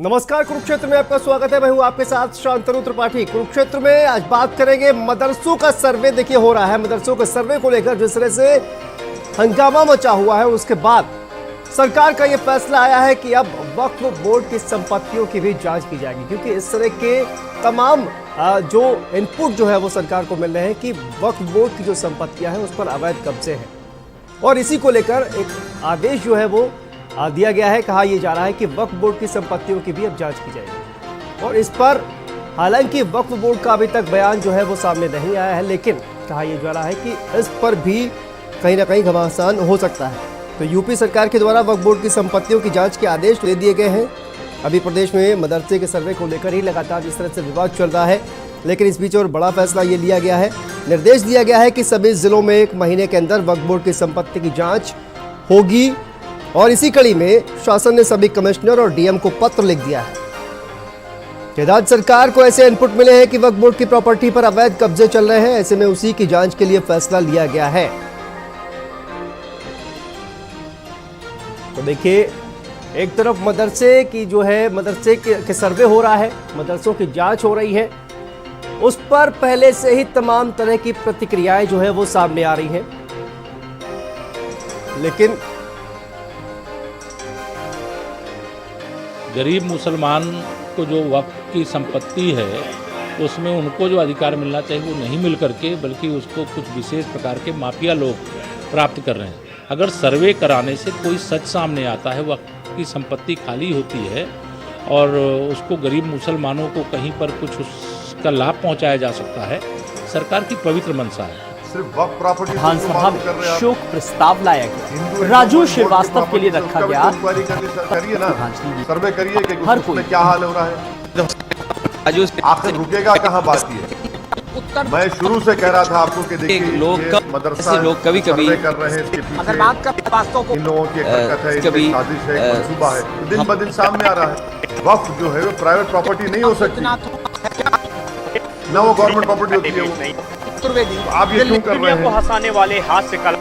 नमस्कार, कुरुक्षेत्र में आपका स्वागत है। मैं हूं आपके साथ शांतनु त्रिपाठी। कुरुक्षेत्र में आज बात करेंगे मदरसों का सर्वे। देखिए हो रहा है मदरसों के सर्वे को लेकर जिस तरह से हंगामा मचा हुआ है, उसके बाद सरकार का यह फैसला आया है कि अब वक्फ बोर्ड की संपत्तियों की भी जांच की जाएगी, क्योंकि इस तरह के तमाम जो इनपुट जो है वो सरकार को मिल रहे हैं कि वक्फ बोर्ड की जो संपत्तियां हैं उस पर अवैध कब्जे हैं, और इसी को लेकर एक आदेश जो है वो दिया गया है। कहा यह जा रहा है कि वक्फ बोर्ड की संपत्तियों की भी अब जांच की जाएगी, और इस पर हालांकि वक्फ बोर्ड का अभी तक बयान जो है वो सामने नहीं आया है, लेकिन कहा यह जा रहा है कि इस पर भी कहीं ना कहीं घमासान हो सकता है। तो यूपी सरकार के द्वारा वक्फ बोर्ड की संपत्तियों की जांच के आदेश दे दिए गए हैं। अभी प्रदेश में मदरसे के सर्वे को लेकर ही लगातार जिस तरह से विवाद चल रहा है, लेकिन इस बीच और बड़ा फैसला ये लिया गया है, निर्देश दिया गया है कि सभी जिलों में 1 महीने के अंदर वक्फ बोर्ड की संपत्ति की जांच होगी, और इसी कड़ी में शासन ने सभी कमिश्नर और डीएम को पत्र लिख दिया है कि राज्य सरकार को ऐसे इनपुट मिले हैं कि वक्फ बोर्ड की प्रॉपर्टी पर अवैध कब्जे चल रहे हैं, ऐसे में उसी की जांच के लिए फैसला लिया गया है। तो देखिए, एक तरफ मदरसे की जो है मदरसे के सर्वे हो रहा है, मदरसों की जांच हो रही है, उस पर पहले से ही तमाम तरह की प्रतिक्रियाएं जो है वो सामने आ रही हैं, लेकिन गरीब मुसलमान को जो वक्फ की संपत्ति है उसमें उनको जो अधिकार मिलना चाहिए वो नहीं मिल करके, बल्कि उसको कुछ विशेष प्रकार के माफिया लोग प्राप्त कर रहे हैं। अगर सर्वे कराने से कोई सच सामने आता है, वक्फ की संपत्ति खाली होती है और उसको गरीब मुसलमानों को कहीं पर कुछ उसका लाभ पहुंचाया जा सकता है, सरकार की पवित्र मंशा है। विधानसभा में शोक प्रस्ताव लाया गया, राजू श्रीवास्तव के लिए रखा गया। सर्वे करिए कि हर उसमें क्या हाल हो रहा है, आखिर रुकेगा कहाँ बात है। मैं शुरू से कह रहा था आपको कि देखिए मदरसा लोग कभी कर रहे हैं, इसके पीछे इन लोगों की हरकत है, इसकी साजिश है, मंसूबा है, तो दिन ब दिन सामने आ रहा है। वक्फ जो है वो प्राइवेट प्रॉपर्टी नहीं हो सकती, न वो गवर्नमेंट प्रॉपर्टी होती है। वो आप ये क्यों कर रहे हैं? हंसाने वाले हाथ से कल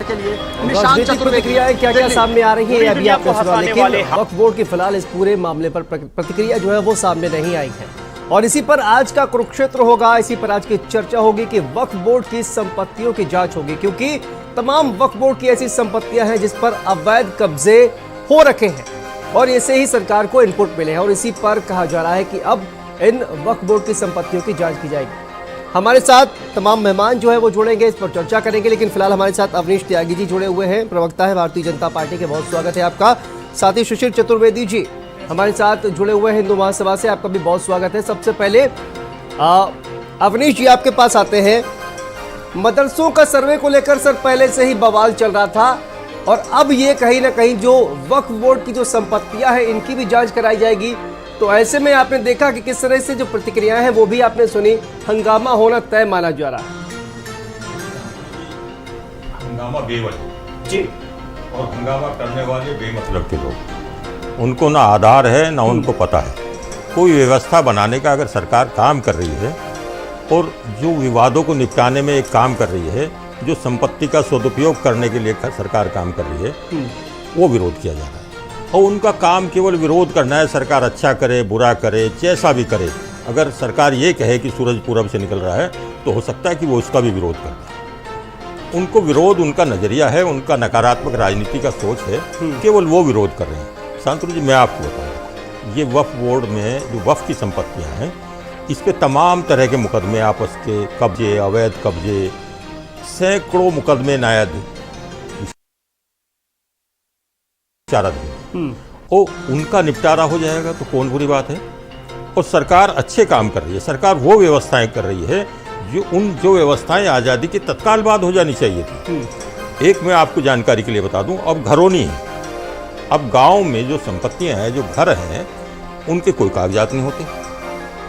के लिए निशान प्रतिक्रियाएं क्या क्या सामने आ रही है अभी आपने सुना, लेकिन वक्फ बोर्ड की फिलहाल इस पूरे मामले पर प्रतिक्रिया जो है वो सामने नहीं आई है, और इसी पर आज का कुरुक्षेत्र होगा। इसी पर आज की चर्चा होगी कि वक्फ बोर्ड की संपत्तियों की जांच होगी, क्योंकि तमाम वक्फ बोर्ड की ऐसी संपत्तियां हैं जिस पर अवैध कब्जे हो रखे हैं, और ऐसे ही सरकार को इनपुट मिले हैं, और इसी पर कहा जा रहा है कि अब इन वक्फ बोर्ड की संपत्तियों की जांच की जाएगी। हमारे साथ तमाम मेहमान जो है वो जुड़ेंगे, इस पर चर्चा करेंगे, लेकिन फिलहाल हमारे साथ अवनीश त्यागी जी जुड़े हुए हैं, प्रवक्ता है भारतीय जनता पार्टी के। बहुत स्वागत है आपका। साथ ही सुशील चतुर्वेदी जी हमारे साथ जुड़े हुए हैं हिंदू महासभा से, आपका भी बहुत स्वागत है। सबसे पहले अवनीश जी आपके पास आते हैं। मदरसों का सर्वे को लेकर सर पहले से ही बवाल चल रहा था, और अब ये कहीं ना कहीं जो वक्फ बोर्ड की जो संपत्तियां हैं इनकी भी जांच कराई जाएगी, तो ऐसे में आपने देखा कि किस तरह से जो प्रतिक्रियाएं हैं वो भी आपने सुनी, हंगामा होना तय माना जा रहा है। हंगामा बेवजह जी, और हंगामा करने वाले बेमतलब के लोग, उनको ना आधार है ना उनको पता है। कोई व्यवस्था बनाने का अगर सरकार काम कर रही है और जो विवादों को निपटाने में एक काम कर रही है, जो संपत्ति का सदुपयोग करने के लिए सरकार काम कर रही है, वो विरोध किया जा रहा है। और उनका काम केवल विरोध करना है, सरकार अच्छा करे बुरा करे जैसा भी करे। अगर सरकार ये कहे कि सूरज पूरब से निकल रहा है तो हो सकता है कि वो उसका भी विरोध करे। उनको विरोध उनका नज़रिया है, उनका नकारात्मक राजनीति का सोच है, केवल वो विरोध कर रहे हैं। शांतनु जी, मैं आपको बताऊँ, ये वक्फ बोर्ड में जो वक्फ की संपत्तियाँ हैं, इस पर तमाम तरह के मुकदमे, आपस के कब्जे, अवैध कब्जे, सैकड़ों मुकदमे न्यायाधीश और उनका निपटारा हो जाएगा तो कौन बुरी बात है। और सरकार अच्छे काम कर रही है, सरकार वो व्यवस्थाएं कर रही है जो व्यवस्थाएं आज़ादी के तत्काल बाद हो जानी चाहिए थी। एक मैं आपको जानकारी के लिए बता दूं, अब घरों नहीं है, अब गांव में जो संपत्तियां हैं, जो घर हैं, उनके कोई कागजात नहीं होते।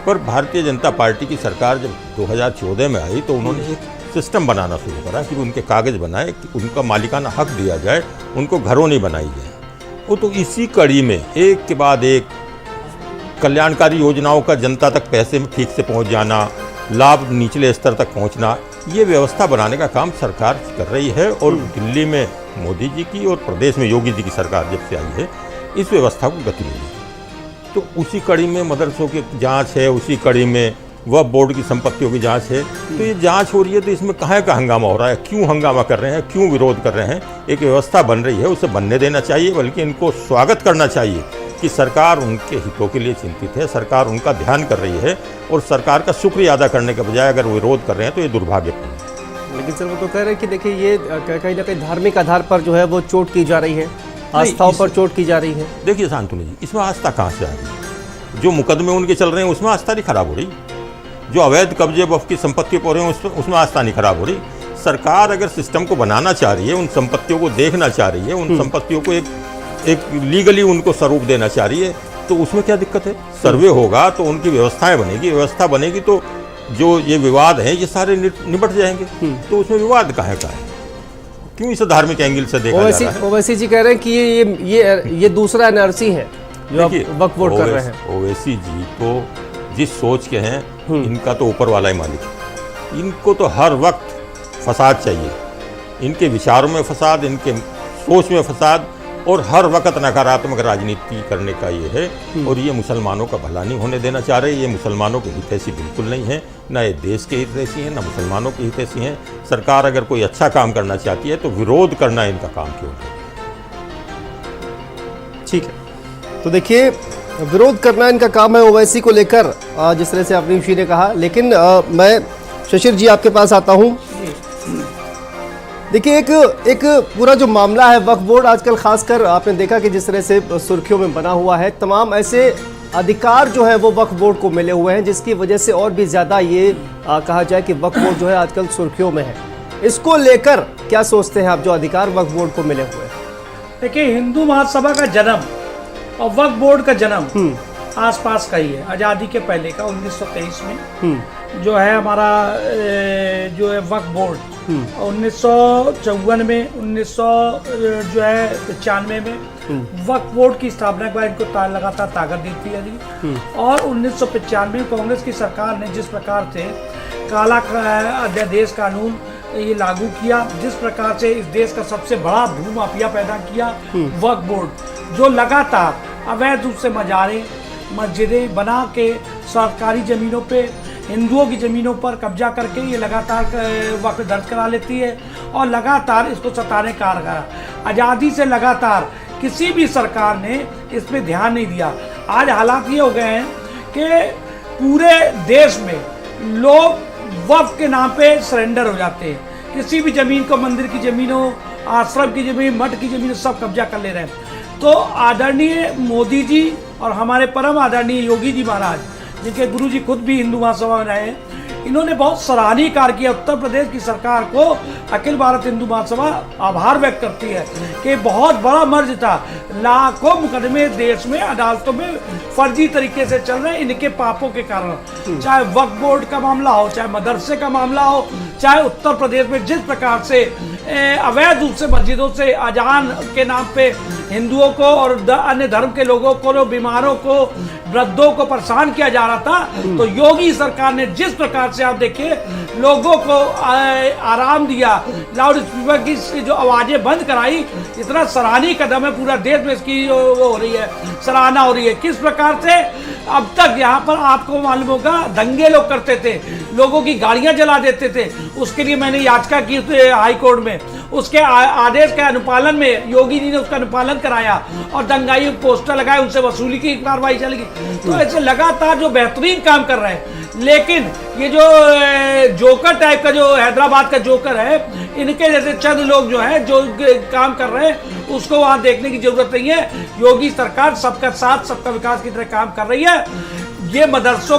पर भारतीय जनता पार्टी की सरकार जब 2014 में आई तो उन्होंने एक सिस्टम बनाना शुरू करा कि उनके कागज बनाए, कि उनका मालिकाना हक दिया जाए, उनको घरों नहीं बनाई जाए। वो तो इसी कड़ी में एक के बाद एक कल्याणकारी योजनाओं का जनता तक पैसे में ठीक से पहुंच जाना, लाभ निचले स्तर तक पहुंचना, ये व्यवस्था बनाने का काम सरकार कर रही है। और दिल्ली में मोदी जी की और प्रदेश में योगी जी की सरकार जब से आई है, इस व्यवस्था को गति मिली। तो उसी कड़ी में मदरसों की जांच है, उसी कड़ी में वक्फ बोर्ड की संपत्तियों की जांच है। तो ये जांच हो रही है, तो इसमें कहाँ का हंगामा हो रहा है, क्यों हंगामा कर रहे हैं, क्यों विरोध कर रहे हैं? एक व्यवस्था बन रही है, उसे बनने देना चाहिए, बल्कि इनको स्वागत करना चाहिए कि सरकार उनके हितों के लिए चिंतित है, सरकार उनका ध्यान कर रही है, और सरकार का शुक्रिया अदा करने के बजाय अगर विरोध कर रहे हैं तो ये दुर्भाग्यपूर्ण है। लेकिन सर वो तो कह रहे हैं कि देखिए ये कहीं ना कहीं धार्मिक आधार पर जो है वो चोट की जा रही है, आस्थाओं पर चोट की जा रही है। देखिए शांतनु जी, इसमें आस्था कहाँ से आ रही? जो मुकदमे उनके चल रहे हैं उसमें आस्था नहीं खराब हो रही, जो अवैध कब्जे वक्फ की संपत्तियों पर हैं उसमें आस्था नहीं खराब हो रही। सरकार अगर सिस्टम को बनाना चाह रही है, उन संपत्तियों को देखना चाह रही है, उन संपत्तियों को एक लीगली उनको स्वरूप देना चाह रही है, तो उसमें क्या दिक्कत है? सर्वे होगा तो उनकी व्यवस्थाएं बनेगी, व्यवस्था बनेगी तो जो ये विवाद हैं ये सारे निबट जाएंगे। तो उसमें विवाद कहाँ का है? क्यों इसे धार्मिक एंगल से देखा जा रहा है? ओवैसी जी कह रहे हैं कि ये दूसरा एनआरसी है जो आप वक्फ बोर्ड कर रहे हैं। ओवैसी जी तो जिस सोच के हैं, इनका तो ऊपर वाला ही मालिक है। इनको तो हर वक्त फसाद चाहिए, इनके विचारों में फसाद, इनके सोच में फसाद, और हर वक्त नकारात्मक राजनीति करने का ये है। और ये मुसलमानों का भला नहीं होने देना चाह रहे। ये मुसलमानों के हितैषी बिल्कुल नहीं है, ना ये देश के हितैषी हैं, ना मुसलमानों के हितैषी हैं। सरकार अगर कोई अच्छा काम करना चाहती है तो विरोध करना इनका काम क्यों है? ठीक है, तो देखिए विरोध करना इनका काम है ओवैसी को लेकर, जिस तरह से अपनी जी ने कहा। लेकिन मैं शशिर जी आपके पास आता हूं। देखिए एक पूरा जो मामला है वक्फ बोर्ड आजकल खासकर आपने देखा कि जिस तरह से सुर्खियों में बना हुआ है, तमाम ऐसे अधिकार जो है वो वक्फ बोर्ड को मिले हुए हैं, जिसकी वजह से और भी ज़्यादा ये कहा जाए कि वक्फ बोर्ड जो है आजकल सुर्खियों में है। इसको लेकर क्या सोचते हैं आप, जो अधिकार वक्फ बोर्ड को मिले हुए हैं? देखिए, हिंदू महासभा का जन्म और वक्फ बोर्ड का जन्म आसपास का ही है, आज़ादी के पहले का 1923 में जो है हमारा जो है वक्फ बोर्ड 1954 में 1995 में वक्फ बोर्ड की स्थापना के बाद इनको लगातार ताकत दी थी। और 1995 में कांग्रेस की सरकार ने जिस प्रकार से काला अध्यादेश कानून ये लागू किया, जिस प्रकार से इस देश का सबसे बड़ा भूमाफिया पैदा किया वक्फ बोर्ड, जो लगातार अवैध रूप से मजारें मस्जिदें बना के सरकारी ज़मीनों पे हिंदुओं की ज़मीनों पर कब्जा करके ये लगातार वक्फ दर्ज करा लेती है और लगातार इसको सताने का आज़ादी से लगातार किसी भी सरकार ने इस पर ध्यान नहीं दिया। आज हालात ये हो गए हैं कि पूरे देश में लोग वक्फ के नाम पे सरेंडर हो जाते हैं। किसी भी ज़मीन को, मंदिर की ज़मीन हो, आश्रम की ज़मीन, मठ की ज़मीन, सब कब्जा कर ले रहे हैं। तो आदरणीय मोदी जी और हमारे परम आदरणीय योगी जी महाराज, जिनके गुरु जी खुद भी हिंदू महासभा में रहे हैं, इन्होंने बहुत सराहनीय कार्य किया। उत्तर प्रदेश की सरकार को अखिल भारत हिंदू महासभा आभार व्यक्त करती है कि बहुत बड़ा मर्ज था। लाखों मुकदमे देश में अदालतों में फर्जी तरीके से चल रहे हैं इनके पापों के कारण। चाहे वक्फ बोर्ड का मामला हो, चाहे मदरसे का मामला हो, चाहे उत्तर प्रदेश में जिस प्रकार से अवैध रूप से मस्जिदों से अजान के नाम पे हिंदुओं को और अन्य धर्म के लोगों को, बीमारों को, वृद्धों को परेशान किया जा रहा था, तो योगी सरकार ने जिस प्रकार से आप देखिए लोगों को आराम दिया, लाउड स्पीकर की जो आवाजें बंद कराई, इतना सराहनीय कदम है। पूरा देश में इसकी वो हो रही है, सराहना हो रही है। किस प्रकार से अब तक यहाँ पर आपको मालूम होगा दंगे लोग करते थे, लोगों की गाड़ियां जला देते थे, उसके लिए मैंने याचिका की हाई कोर्ट में। उसके आदेश के अनुपालन में योगी जी ने उसका अनुपालन कराया और दंगाई पोस्टर लगाए, उनसे वसूली की कार्रवाई चलेगी। तो ऐसे लगातार जो बेहतरीन काम कर रहे हैं। लेकिन ये जो जोकर टाइप का जो हैदराबाद का जोकर है, इनके जैसे चंद लोग जो है जो काम कर रहे हैं, उसको वहां देखने की जरूरत नहीं है। योगी सरकार सबका साथ सबका विकास की तरह काम कर रही है। ये मदरसों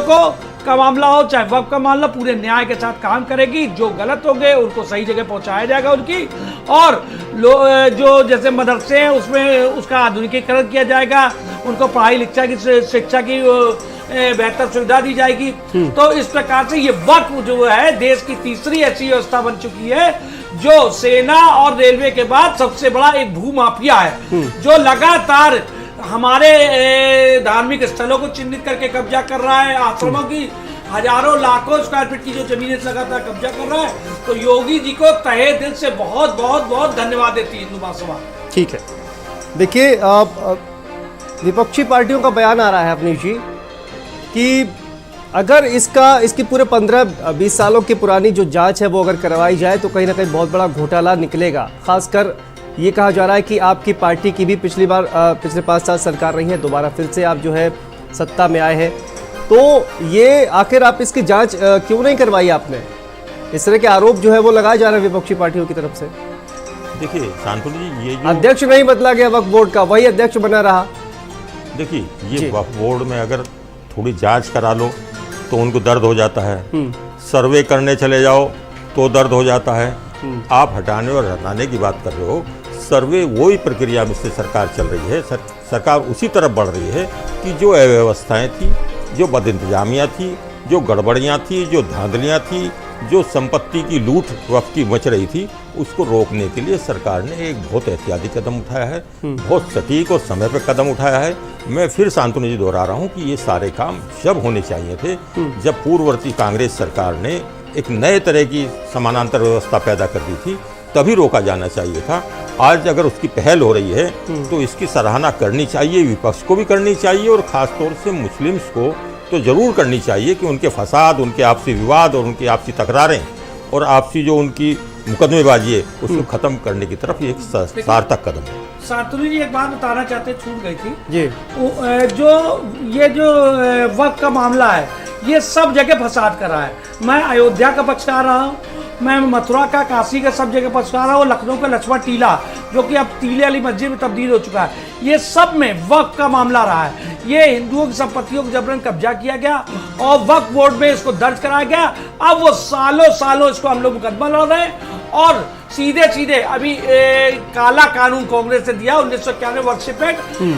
का मामला हो, चाहे वक्फ का मामला, पूरे न्याय के साथ काम करेगी। जो गलत हो गए उनको सही जगह पहुंचाया जाएगा उनकी, और जो जैसे मदरसे हैं उसमें उसका आधुनिकीकरण किया जाएगा, उनको पढ़ाई शिक्षा की बेहतर सुविधा दी जाएगी। तो इस प्रकार से ये वक्फ जो है देश की तीसरी ऐसी व्यवस्था बन चुकी है जो सेना और रेलवे के बाद सबसे बड़ा एक भूमाफिया है, जो लगातार हमारे धार्मिक स्थलों को चिन्हित करके कब्जा कर रहा है, आश्रमों की हजारों लाखों स्क्वायर फीट की जो जमीनें लगातार कब्जा कर रहा है। तो योगी जी को तहे दिल से बहुत बहुत बहुत धन्यवाद देती है हिंदू महासभा। ठीक है, देखिए विपक्षी पार्टियों का बयान आ रहा है अपनी जी कि अगर इसकी पूरे 15-20 सालों की पुरानी जो जांच है वो अगर करवाई जाए तो कहीं ना कहीं बहुत बड़ा घोटाला निकलेगा। खासकर ये कहा जा रहा है कि आपकी पार्टी की भी पिछले 5 साल सरकार रही है, दोबारा फिर से आप जो है सत्ता में आए हैं, तो ये आखिर आप इसकी जांच क्यों नहीं करवाई आपने? इस तरह के आरोप जो है वो लगाए जा रहे हैं विपक्षी पार्टियों की तरफ से। देखिए शांतनु जी, ये जो अध्यक्ष नहीं बदला गया वक्फ बोर्ड का, वही अध्यक्ष बना रहा। देखिए ये वक्फ बोर्ड में अगर थोड़ी जांच करा लो तो उनको दर्द हो जाता है, सर्वे करने चले जाओ तो दर्द हो जाता है। आप हटाने और हटाने की बात कर रहे हो, सर्वे वही प्रक्रिया में से सरकार चल रही है। सरकार उसी तरफ बढ़ रही है कि जो अव्यवस्थाएं थी, जो बदइंतजामियाँ थी, जो गड़बड़ियाँ थी, जो धांधलियाँ थी, जो संपत्ति की लूट वक्त की मच रही थी, उसको रोकने के लिए सरकार ने एक बहुत एहतियाती कदम उठाया है, बहुत सटीक और समय पर कदम उठाया है। मैं फिर शांतनु जी दोहरा रहा हूँ कि ये सारे काम जब होने चाहिए थे, जब पूर्ववर्ती कांग्रेस सरकार ने एक नए तरह की समानांतर व्यवस्था पैदा कर दी थी, तभी रोका जाना चाहिए था। आज अगर उसकी पहल हो रही है तो इसकी सराहना करनी चाहिए, विपक्ष को भी करनी चाहिए और ख़ासतौर से मुस्लिम्स को तो ज़रूर करनी चाहिए कि उनके फसाद, उनके आपसी विवाद और उनकी आपसी तकरारें और आपसी जो उनकी मुकदमेबाजी है उसको ख़त्म करने की तरफ ये एक सार्थक कदम है। शांतनु जी एक बात बताना चाहते, छूट गई थी जी। जो वक्त का मामला है ये सब जगह फसाद कर रहा है। मैं अयोध्या का पक्षकार रहा हूँ, मैं मथुरा का, काशी का, सब जगह पक्षकार रहा हूँ, लखनऊ का लक्ष्मण टीला जो कि अब टीले वाली मस्जिद में तब्दील हो चुका है, ये सब में वक्फ का मामला रहा है। ये हिंदुओं की संपत्तियों को जबरन कब्जा किया गया और वक्फ बोर्ड में इसको दर्ज कराया गया। अब वो सालों इसको हम लोग मुकदमा लड़ रहे हैं और सीधे अभी काला कानून कांग्रेस ने दिया 1991 वर्षिपेट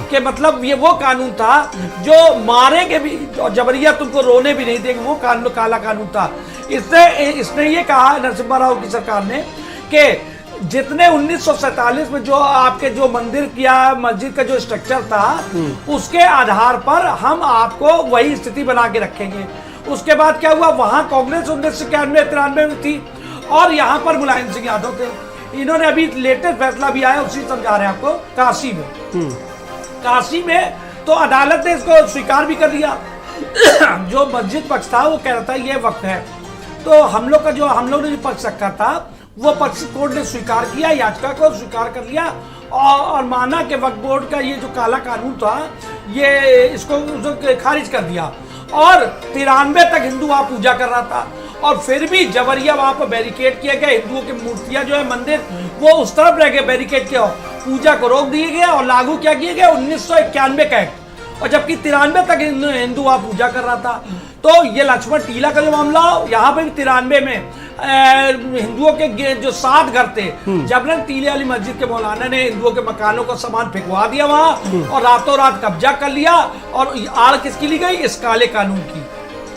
के, मतलब ये वो कानून था जो मारेंगे भी और जबरिया तुमको रोने भी नहीं देंगे, वो कानून काला कानून था। इसने ये कहा नरसिम्हा राव की सरकार ने कि जितने 1947 में जो आपके जो मंदिर किया मस्जिद का जो स्ट्रक्चर था उसके आधार पर हम आपको वही स्थिति बना के रखेंगे। उसके बाद क्या हुआ, वहां कांग्रेस 1991-93 में थी और यहाँ पर मुलायम सिंह यादव थे। इन्होंने अभी लेटेस्ट फैसला भी आया, उसी समझा रहे हैं आपको, काशी में तो अदालत ने इसको स्वीकार भी कर दिया। जो मस्जिद पक्ष था वो कह रहा था ये वक्त है, तो हम लोग ने जो पक्ष रखा था वो पक्ष कोर्ट ने स्वीकार किया, याचिका को स्वीकार कर लिया और माना कि वक्फ बोर्ड का ये जो काला कानून था ये इसको खारिज कर दिया। और 93 तक हिंदू वहां पूजा कर रहा था और फिर भी जबरिया वहां पर बैरिकेड किया गया, हिंदुओं की मूर्तियां जो है मंदिर वो उस तरफ रह गए, बैरिकेड किया, पूजा को रोक दिया गया और लागू क्या किया गया 1991 का एक्ट, और जबकि 93 तक हिंदू वहां पूजा कर रहा था। तो ये लक्ष्मण टीला का जो मामला यहाँ पे भी 93 में हिंदुओं के जो 7 घर थे, जबरन टीले वाली मस्जिद के मौलाना ने हिंदुओं के मकानों का सामान फेंकवा दिया वहां और रातों रात कब्जा कर लिया और आड़ किसकी ली गई, इस काले कानून की।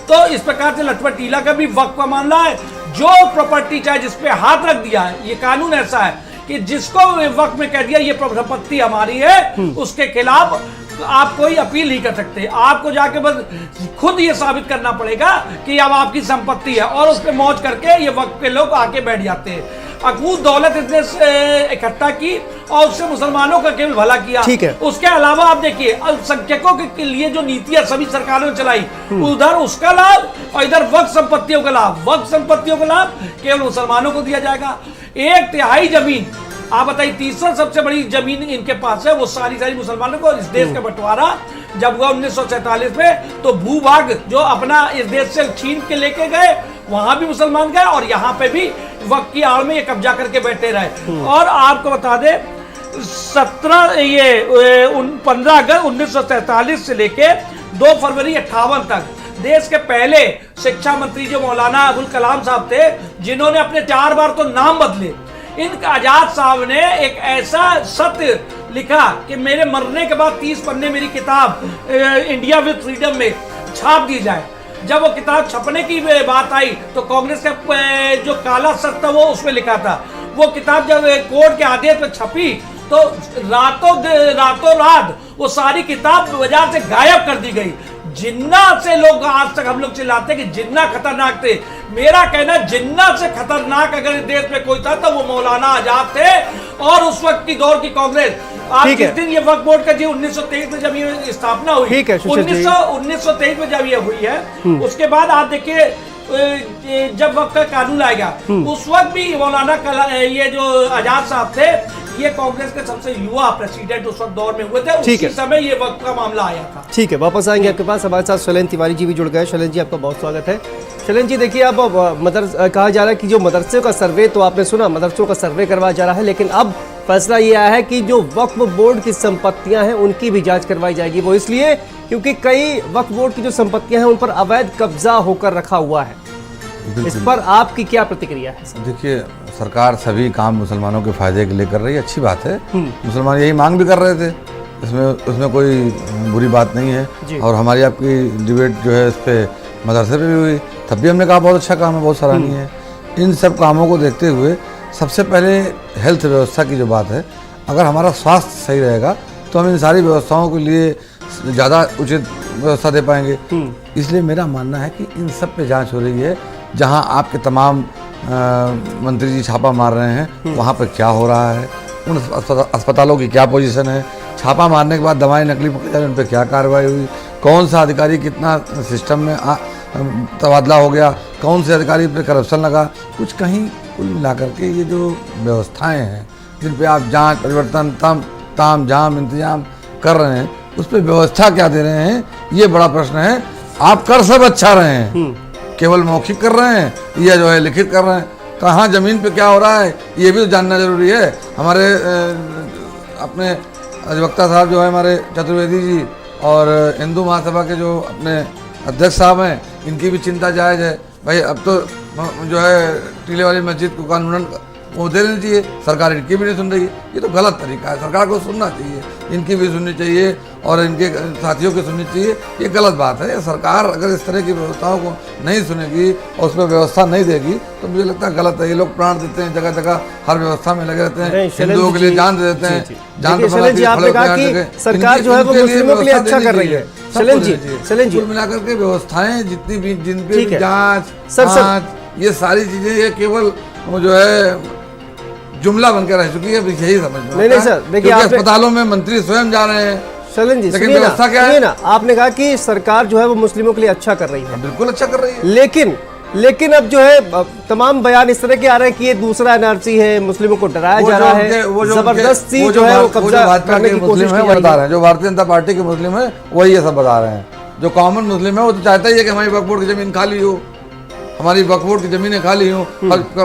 तो इस प्रकार से लक्ष्मण टीला का भी वक्फ का मामला है। जो प्रॉपर्टी चाहे जिसपे हाथ रख दिया है, ये कानून ऐसा है कि जिसको वक्फ में कह दिया ये संपत्ति हमारी है, उसके खिलाफ आप कोई अपील नहीं कर सकते। आपको जाके बस खुद ये साबित करना पड़ेगा कि अब आपकी संपत्ति है और उस पर मौज करके ये वक्फ के लोग आके बैठ जाते हैं। अकूत दौलत इसने इकट्ठा की और उससे मुसलमानों का केवल भला किया। ठीक है। उसके अलावा आप देखिए अल्पसंख्यकों के लिए जो नीतियां सभी सरकारों ने चलाई, उधर उसका लाभ और इधर वक्फ संपत्तियों का लाभ। वक्फ संपत्तियों का लाभ केवल मुसलमानों को दिया जाएगा। 1/3 जमीन, आप बताइए, तीसरा सबसे बड़ी जमीन इनके पास है, वो सारी मुसलमानों को। इस देश का बंटवारा जब हुआ 1947 में तो भूभाग जो अपना इस देश से छीन के लेके गए, वहां भी मुसलमान गए और यहाँ पे भी वक्त की आड़ में ये कब्जा करके बैठे रहे। और आपको बता दें 15 अगस्त 1947 से लेके 2 फरवरी 58 तक देश के पहले शिक्षा मंत्री जो मौलाना अबुल कलाम साहब थे, जिन्होंने अपने 4 बार तो नाम बदले, इन आजाद साहब ने एक ऐसा सत्य लिखा कि मेरे मरने के बाद 30 पन्ने मेरी किताब इंडिया विद फ्रीडम में छाप दी जाए। जब वो किताब छपने की बात आई तो कांग्रेस का जो काला सत्य था वो उसमें लिखा था। वो किताब जब कोर्ट के आदेश पे छपी तो रातों रात वो सारी किताब बाजार से गायब कर दी गई। जिन्ना से लोग आज तक हम लोग चिल्लाते कि जिन्ना खतरनाक थे। मेरा कहना जिन्ना से खतरनाक अगर देश में कोई था तो वो मौलाना आजाद थे और उस वक्त की दौर की कांग्रेस। आज ठीक है। जिस दिन ये वक्फ बोर्ड का जी 1923 में जब ये स्थापना हुई, ठीक है, सुशील जी। 1923 में जब ये हुई है, उसके बाद आप देखिए जब वक्त का कानून आएगा उस वक्त भी मौलाना ये जो आजाद साहब थे ये कांग्रेस के सबसे युवा प्रेसिडेंट उस वक्त दौर में हुए थे। ठीक उसी है। समय ये वक्त का मामला आया था। ठीक है, वापस आएंगे आपके पास। हमारे साथ शैलेंद्र तिवारी जी भी जुड़ गए। शैलेंद्र जी, आपका बहुत स्वागत है। शैलेंद्र जी, देखिए अब कहा जा रहा है कि जो मदरसे का सर्वे, तो आपने सुना मदरसों का सर्वे करवाया जा रहा है, लेकिन अब फैसला ये आया है कि जो वक्फ बोर्ड की संपत्तियां हैं उनकी भी जांच करवाई जाएगी। वो इसलिए क्योंकि कई वक्फ बोर्ड की जो संपत्तियां हैं उन पर अवैध कब्जा होकर रखा हुआ है। इस पर आपकी क्या प्रतिक्रिया है? देखिए, सरकार सभी काम मुसलमानों के फायदे के लिए कर रही है, अच्छी बात है। मुसलमान यही मांग भी कर रहे थे, उसमें कोई बुरी बात नहीं है। और हमारी आपकी डिबेट जो है इस पे मदरसे पे भी हुई, तब भी हमने कहा बहुत अच्छा काम है, बहुत सराहनीय है। इन सब कामों को देखते हुए सबसे पहले हेल्थ व्यवस्था की जो बात है, अगर हमारा स्वास्थ्य सही रहेगा तो हम इन सारी व्यवस्थाओं के लिए ज़्यादा उचित व्यवस्था दे पाएंगे। इसलिए मेरा मानना है कि इन सब पे जांच हो रही है। जहां आपके तमाम मंत्री जी छापा मार रहे हैं वहां पर क्या हो रहा है, उन अस्पतालों की क्या पोजीशन है, छापा मारने के बाद दवाएं नकली पकड़ी जाए उन पर क्या कार्रवाई हुई, कौन सा अधिकारी कितना सिस्टम में तबादला हो गया, कौन से अधिकारी पे करप्शन लगा, कुछ कहीं कुल मिलाकर के ये जो व्यवस्थाएं हैं जिन पे आप जांच परिवर्तन ताम झाम इंतजाम कर रहे हैं, उस पर व्यवस्था क्या दे रहे हैं, ये बड़ा प्रश्न है। आप कर सब अच्छा रहे हैं, केवल मौखिक कर रहे हैं या जो है लिखित कर रहे हैं, कहाँ जमीन पे क्या हो रहा है ये भी तो जानना जरूरी है। हमारे अपने अधिवक्ता साहब जो है हमारे चतुर्वेदी जी और हिंदू महासभा के जो अपने अध्यक्ष साहब हैं, इनकी भी चिंता जायज़ है। भाई अब तो जो है टीले वाली मस्जिद को कानूनन वो दे देनी चाहिए, सरकार इनकी भी नहीं सुन रही है। ये तो गलत तरीका है, सरकार को सुनना चाहिए, इनकी भी सुननी चाहिए और इनके साथियों की सुननी चाहिए। ये गलत बात है। सरकार अगर इस तरह की व्यवस्थाओं को नहीं सुनेगी और उसमें व्यवस्था नहीं देगी तो मुझे लगता है गलत है। ये लोग प्राण देते हैं, जगह जगह हर व्यवस्था में लगे रहते हैं, हिंदुओं के लिए जान दे देते हैं। शैलेंद्र जी, आपने कहा कि सरकार जो है वो मुस्लिमों के लिए अच्छा कर रही है। शैलेंद्र जी, कुल मिलाकर के व्यवस्थाएं जितनी भी जिन पे ठीक है। जांच ये सारी चीजें ये केवल वो जो है जुमला बनकर रह चुकी है, यही समझ में नहीं सर, देखिए अस्पतालों में मंत्री स्वयं जा रहे हैं। शैलेंद्र जी, लेकिन व्यवस्था क्या है ना, आपने कहा कि सरकार जो है वो मुस्लिमों के लिए अच्छा कर रही है, बिल्कुल अच्छा कर रही है। लेकिन अब जो है तमाम बयान इस तरह के आ रहे हैं कि ये दूसरा एनआरसी है, मुस्लिमों को डराया जा रहा है, जबरदस्ती जो है वो कब्जा करने की कोशिश की जा रही है। जो भारतीय जनता पार्टी के मुस्लिम है वही ये सब बता रहे हैं। जो कॉमन मुस्लिम है वो तो चाहता ही है कि हमारी वक्फ बोर्ड की जमीन खाली हो, हमारी वक्फ बोर्ड की जमीनें खाली हो,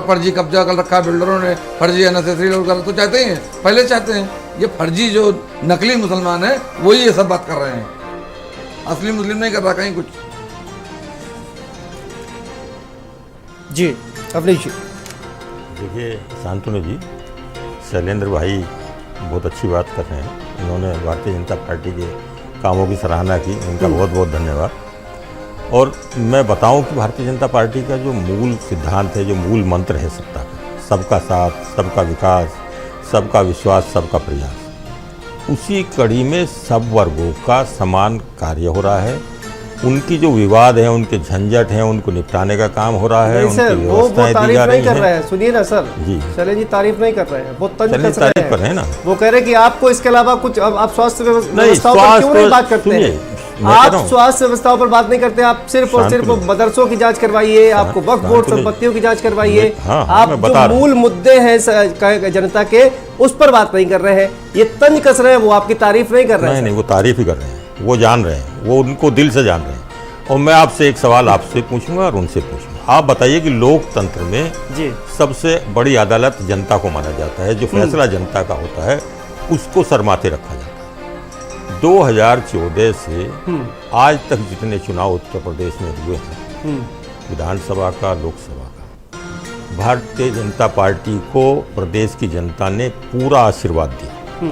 फर्जी कब्जा कर रखा है बिल्डरों ने, फर्जी अननेसेसरी लोग कर तो चाहते ही हैं, पहले चाहते हैं। ये फर्जी जो नकली मुसलमान है वही ये सब बात कर रहे हैं, असली मुस्लिम नहीं कर रहा कहीं कुछ। जी अवनीश जी, देखिए शांतनु जी, शैलेंद्र भाई बहुत अच्छी बात कर रहे हैं। इन्होंने भारतीय जनता पार्टी के कामों की सराहना की, उनका बहुत बहुत धन्यवाद। और मैं बताऊं कि भारतीय जनता पार्टी का जो मूल सिद्धांत है, जो मूल मंत्र है सत्ता का, सबका साथ, सबका विकास, सबका विश्वास, सबका प्रयास, उसी कड़ी में सब वर्गों का समान कार्य हो रहा है। उनकी जो विवाद है, उनके झंझट हैं, उनको निपटाने का काम हो रहा है, उनकी व्यवस्थाएं दी जा रही हैं। सुनिए ना सर जी, शैलेंद्र जी तारीफ नहीं कर रहे हैं, वो तारीफ कर रहे हैं ना। वो कह रहे हैं कि आपको इसके अलावा कुछ आप स्वास्थ्य व्यवस्थाओं पर क्यों नहीं बात करते हैं? आप स्वास्थ्य व्यवस्थाओं पर बात नहीं करते, आप सिर्फ और सिर्फ मदरसों की जांच करवाइए, आपको वक्फ बोर्ड संपत्तियों की जांच करवाइए, आप जो मूल मुद्दे हैं जनता के उस पर बात नहीं कर रहे हैं। ये तंज कस रहे हैं, वो आपकी तारीफ नहीं कर रहे हैं। नहीं, वो तारीफ ही कर रहे हैं, वो जान रहे हैं, वो उनको दिल से जान रहे हैं। और मैं आपसे एक सवाल आपसे पूछूंगा और उनसे पूछूंगा। आप बताइए कि लोकतंत्र में जी सबसे बड़ी अदालत जनता को माना जाता है, जो फैसला जनता का होता है उसको सरमाथे रखा जाता है। 2014 से आज तक जितने चुनाव उत्तर प्रदेश में हुए हैं, विधानसभा का, लोकसभा का, भारतीय जनता पार्टी को प्रदेश की जनता ने पूरा आशीर्वाद दिया।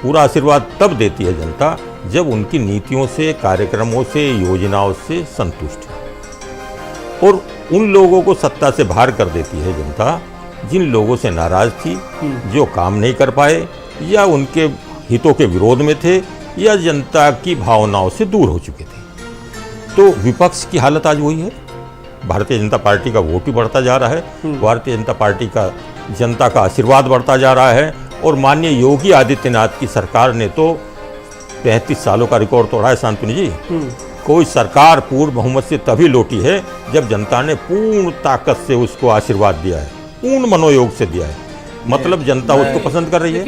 पूरा आशीर्वाद तब देती है जनता जब उनकी नीतियों से, कार्यक्रमों से, योजनाओं से संतुष्ट है, और उन लोगों को सत्ता से बाहर कर देती है जनता जिन लोगों से नाराज थी, जो काम नहीं कर पाए या उनके हितों के विरोध में थे या जनता की भावनाओं से दूर हो चुके थे। तो विपक्ष की हालत आज वही है। भारतीय जनता पार्टी का वोट ही बढ़ता जा रहा है, भारतीय जनता पार्टी का जनता का आशीर्वाद बढ़ता जा रहा है। और माननीय योगी आदित्यनाथ की सरकार ने तो 35 सालों का रिकॉर्ड तोड़ा है शांतनु जी। कोई सरकार पूर्ण बहुमत से तभी लौटी है जब जनता ने पूर्ण ताकत से उसको आशीर्वाद दिया है, पूर्ण मनोयोग से दिया है। मतलब जनता उसको पसंद कर रही है।